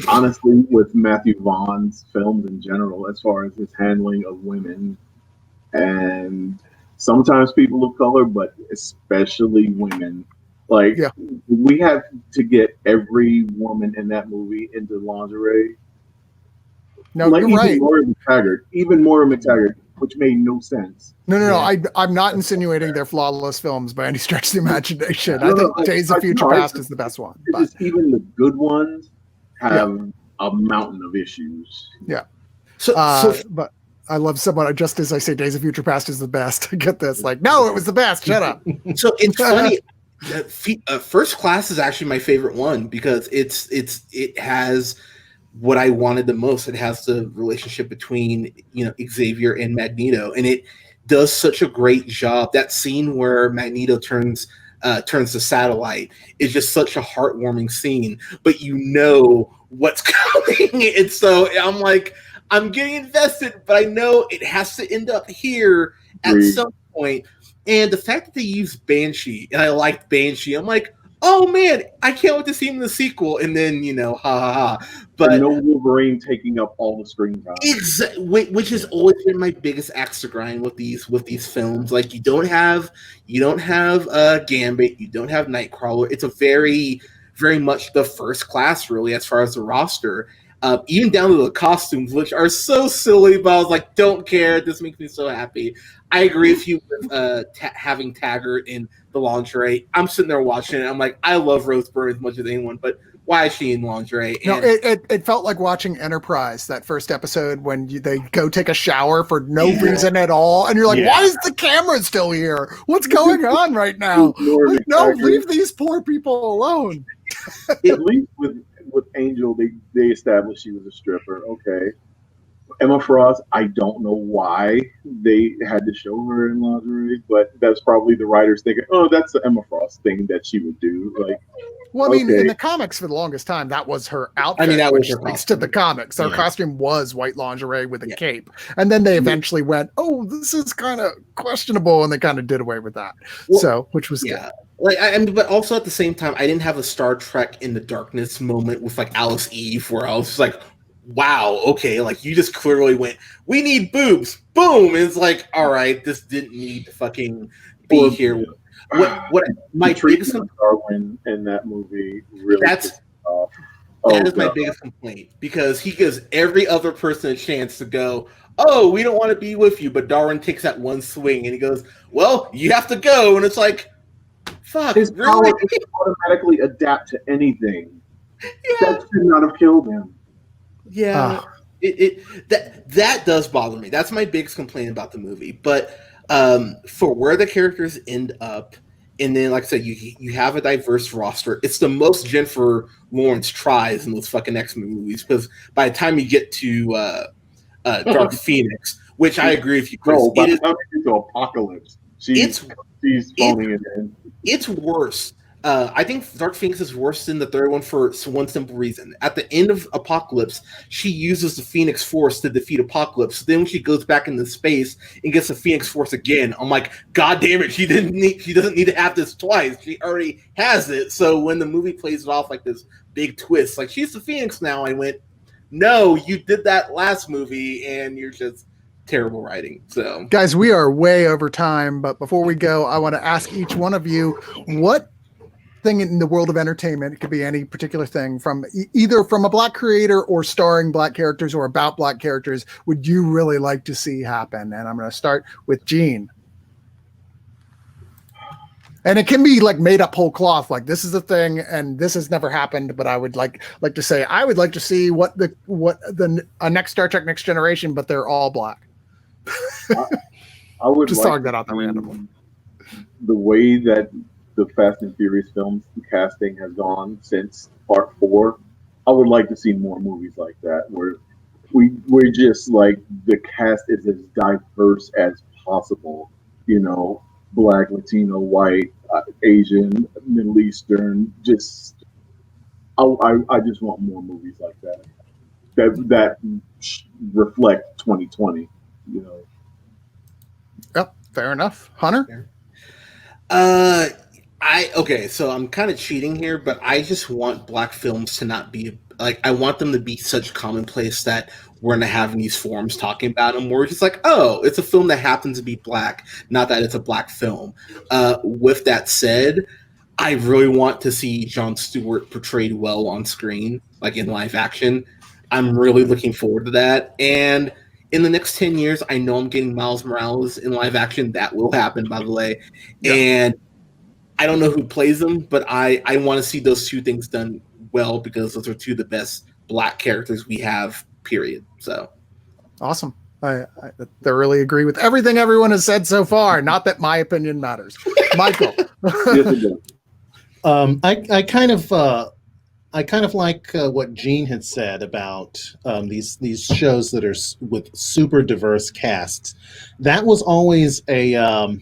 Honestly, with Matthew Vaughn's films in general, as far as his handling of women and sometimes people of color, but especially women. We have to get every woman in that movie into lingerie. No, you're right. Even Moira McTaggart, which made no sense. No. I'm not insinuating they're flawless films by any stretch of the imagination. I think Days of Future Past is the best one. But even the good ones have a mountain of issues. Yeah. But I love someone, just as I say Days of Future Past is the best, get this, no, it was the best. Shut up. So it's funny. First Class is actually my favorite one, because it has what I wanted the most. It has the relationship between Xavier and Magneto, and it does such a great job. That scene where Magneto turns the satellite is just such a heartwarming scene, but what's coming. And so I'm like, I'm getting invested, but I know it has to end up here at some point. And the fact that they used Banshee, and I liked Banshee, I'm like, oh man, I can't wait to see him in the sequel. And then, ha ha ha. But and no Wolverine taking up all the screen time. Which has always been my biggest axe to grind with these films. Like you don't have Gambit, you don't have Nightcrawler. It's a very very much the first class really as far as the roster. Even down to the costumes, which are so silly, but I was like, don't care. This makes me so happy. I agree with you with having Taggart in the lingerie. I'm sitting there watching it. I'm like, I love Rose Byrne as much as anyone, but why is she in lingerie? No, it felt like watching Enterprise, that first episode when they go take a shower for no reason at all. And you're like, why is the camera still here? What's going on right now? Like, no, leave these poor people alone. At least with Angel, they established she was a stripper. Okay. Emma Frost, I don't know why they had to show her in lingerie, but that's probably the writers thinking, oh, that's the Emma Frost thing that she would do. Like, well, I mean, in the comics for the longest time, that was her outfit. I mean, that was her costume. To the comics. Her costume was white lingerie with a cape. And then they eventually went, oh, this is kind of questionable, and they kind of did away with that. Well, which was good. Like, but also at the same time, I didn't have a Star Trek in the Darkness moment with like Alice Eve, where I was just like, wow, okay, like you just clearly went, we need boobs, boom, and it's like, all right, this didn't need to fucking be here. What my biggest Darwin in that movie really that is my biggest complaint, because he gives every other person a chance to go, oh, we don't want to be with you, but Darwin takes that one swing and he goes, well, you have to go, and it's like, fuck, his really? power can automatically adapt to anything. That should not have killed him. Yeah, that does bother me. That's my biggest complaint about the movie. But for where the characters end up, and then like I said, you have a diverse roster. It's the most Jennifer Lawrence tries in those fucking X-Men movies, because by the time you get to Dark Phoenix, which I agree with you, Chris, by the time you get to Apocalypse, she's phoning it in. It's worse. I think Dark Phoenix is worse than the third one for one simple reason. At the end of Apocalypse, she uses the Phoenix Force to defeat Apocalypse. Then when she goes back into space and gets the Phoenix Force again, I'm like, God damn it, she doesn't need to have this twice. She already has it. So when the movie plays it off like this big twist, like she's the Phoenix now, I went, no, you did that last movie and you're just terrible writing. So guys, we are way over time, but before we go, I want to ask each one of you, what thing in the world of entertainment, it could be any particular thing from either from a Black creator or starring Black characters or about Black characters, would you really like to see happen? And I'm going to start with Gene. And it can be like made up whole cloth, like this is a thing and this has never happened, but I would like to say I would like to see what the next Star Trek Next Generation, but they're all Black. I would just like throwing that out there randomly. The way that the Fast and Furious films casting has gone since Part 4, I would like to see more movies like that, where we're just like the cast is as diverse as possible. Black, Latino, white, Asian, Middle Eastern. Just I just want more movies like that reflect 2020. Yep, fair enough. Hunter. So I'm kind of cheating here, but I just want Black films to not be like, I want them to be such commonplace that we're gonna have in these forums talking about them. We're just like, oh, it's a film that happens to be Black, not that it's a Black film. With that said, I really want to see Jon Stewart portrayed well on screen, like in live action. I'm really looking forward to that. And in the next 10 years, I know I'm getting Miles Morales in live action. That will happen, by the way. Yeah. And I don't know who plays them, but I want to see those two things done well, because those are two of the best Black characters we have, period. So awesome. I thoroughly agree with everything everyone has said so far. Not that my opinion matters. Michael. I kind of like what Gene had said about these shows that are with super diverse casts. That was always a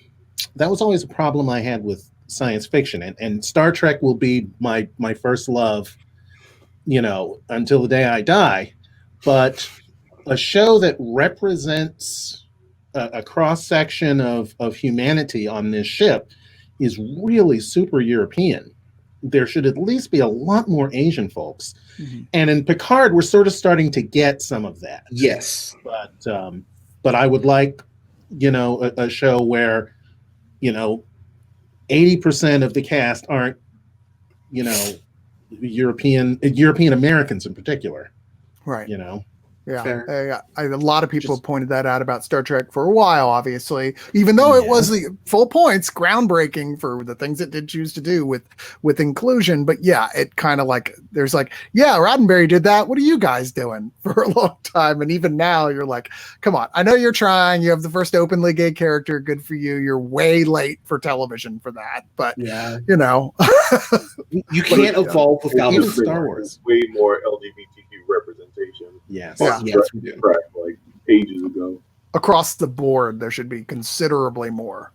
problem I had with science fiction, and Star Trek will be my first love, until the day I die. But a show that represents a cross section of humanity on this ship is really super European. there should at least be a lot more Asian folks. Mm-hmm. And in Picard, we're sort of starting to get some of that. Yes. But I would like, a show where, 80% of the cast aren't, European Americans in particular. Right. Yeah. A lot of people have pointed that out about Star Trek for a while, obviously, even though it was the full points groundbreaking for the things it did choose to do with inclusion. But yeah, it kind of like, there's like, yeah, Roddenberry did that. What are you guys doing for a long time? And even now you're like, come on, I know you're trying. You have the first openly gay character. Good for you. You're way late for television for that. But you can't evolve without Star Wars. Way more LGBTQ representation. Yes. Yes, we do. Like ages ago. Across the board, there should be considerably more.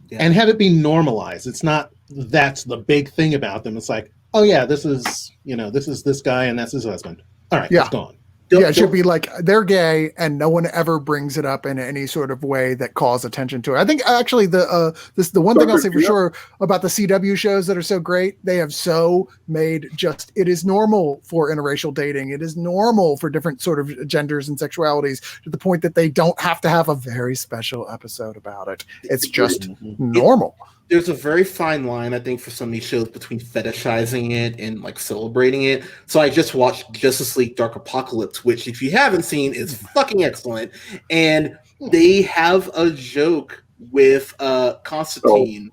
Yeah. And have it be normalized. It's not that's the big thing about them. It's like, oh yeah, this is this guy and that's his husband. All right, it's gone. It should be like they're gay and no one ever brings it up in any sort of way that calls attention to it. I think actually the one thing I'll say for sure about the CW shows that are so great, they have so made it is normal for interracial dating. It is normal for different sort of genders and sexualities to the point that they don't have to have a very special episode about it. It's just normal. There's a very fine line, I think, for some of these shows between fetishizing it and like celebrating it. So I just watched Justice League Dark Apocalypse, which if you haven't seen is fucking excellent. And they have a joke with Constantine.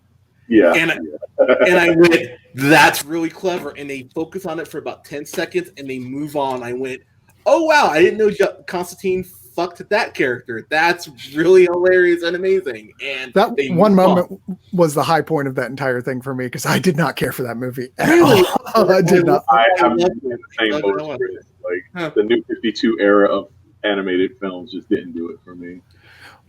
And I went, that's really clever. And they focus on it for about 10 seconds and they move on. I went, oh wow, I didn't know Constantine fucked that character. That's really hilarious and amazing. And that one moment was the high point of that entire thing for me because I did not care for that movie at all. I did not. I have the same boat. Like the New 52 era of animated films just didn't do it for me.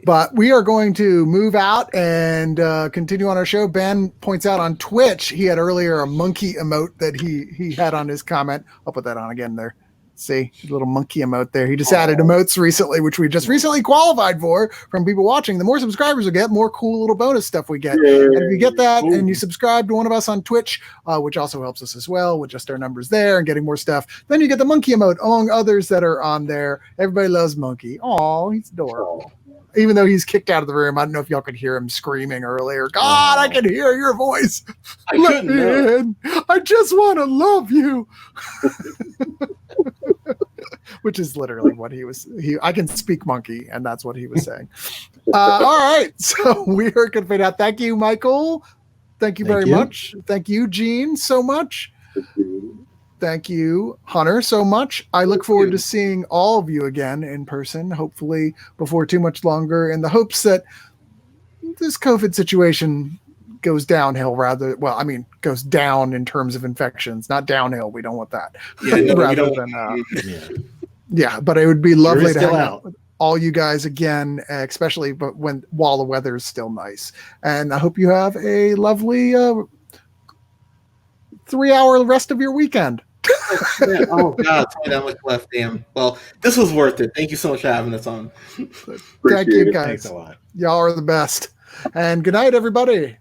But we are going to move out and continue on our show. Ben points out on Twitch he had earlier a monkey emote that he had on his comment. I'll put that on again there. See, a little monkey emote there. He just added emotes recently, which we just recently qualified for from people watching. The more subscribers we get, more cool little bonus stuff we get. And if you get that and you subscribe to one of us on Twitch, which also helps us as well with just our numbers there and getting more stuff, then you get the monkey emote among others that are on there. Everybody loves Monkey. Oh, he's adorable. Even though he's kicked out of the room, I don't know if y'all could hear him screaming earlier. God, I can hear your voice. Let me in. I just want to love you. Which is literally what he was. I can speak monkey, and that's what he was saying. All right, so we are going to fade out. Thank you, Michael. Thank you very much. Thank you, Gene, so much. Thank you, Hunter, so much. I look forward to seeing all of you again in person, hopefully before too much longer, in the hopes that this COVID situation goes downhill goes down in terms of infections, not downhill. We don't want that. But it would be lovely to hang out with all you guys again, especially while the weather is still nice. And I hope you have a lovely 3-hour rest of your weekend. Oh God, that much left. Damn. Well, this was worth it. Thank you so much for having us on. Thank you guys. Thanks a lot. Y'all are the best. And good night, everybody.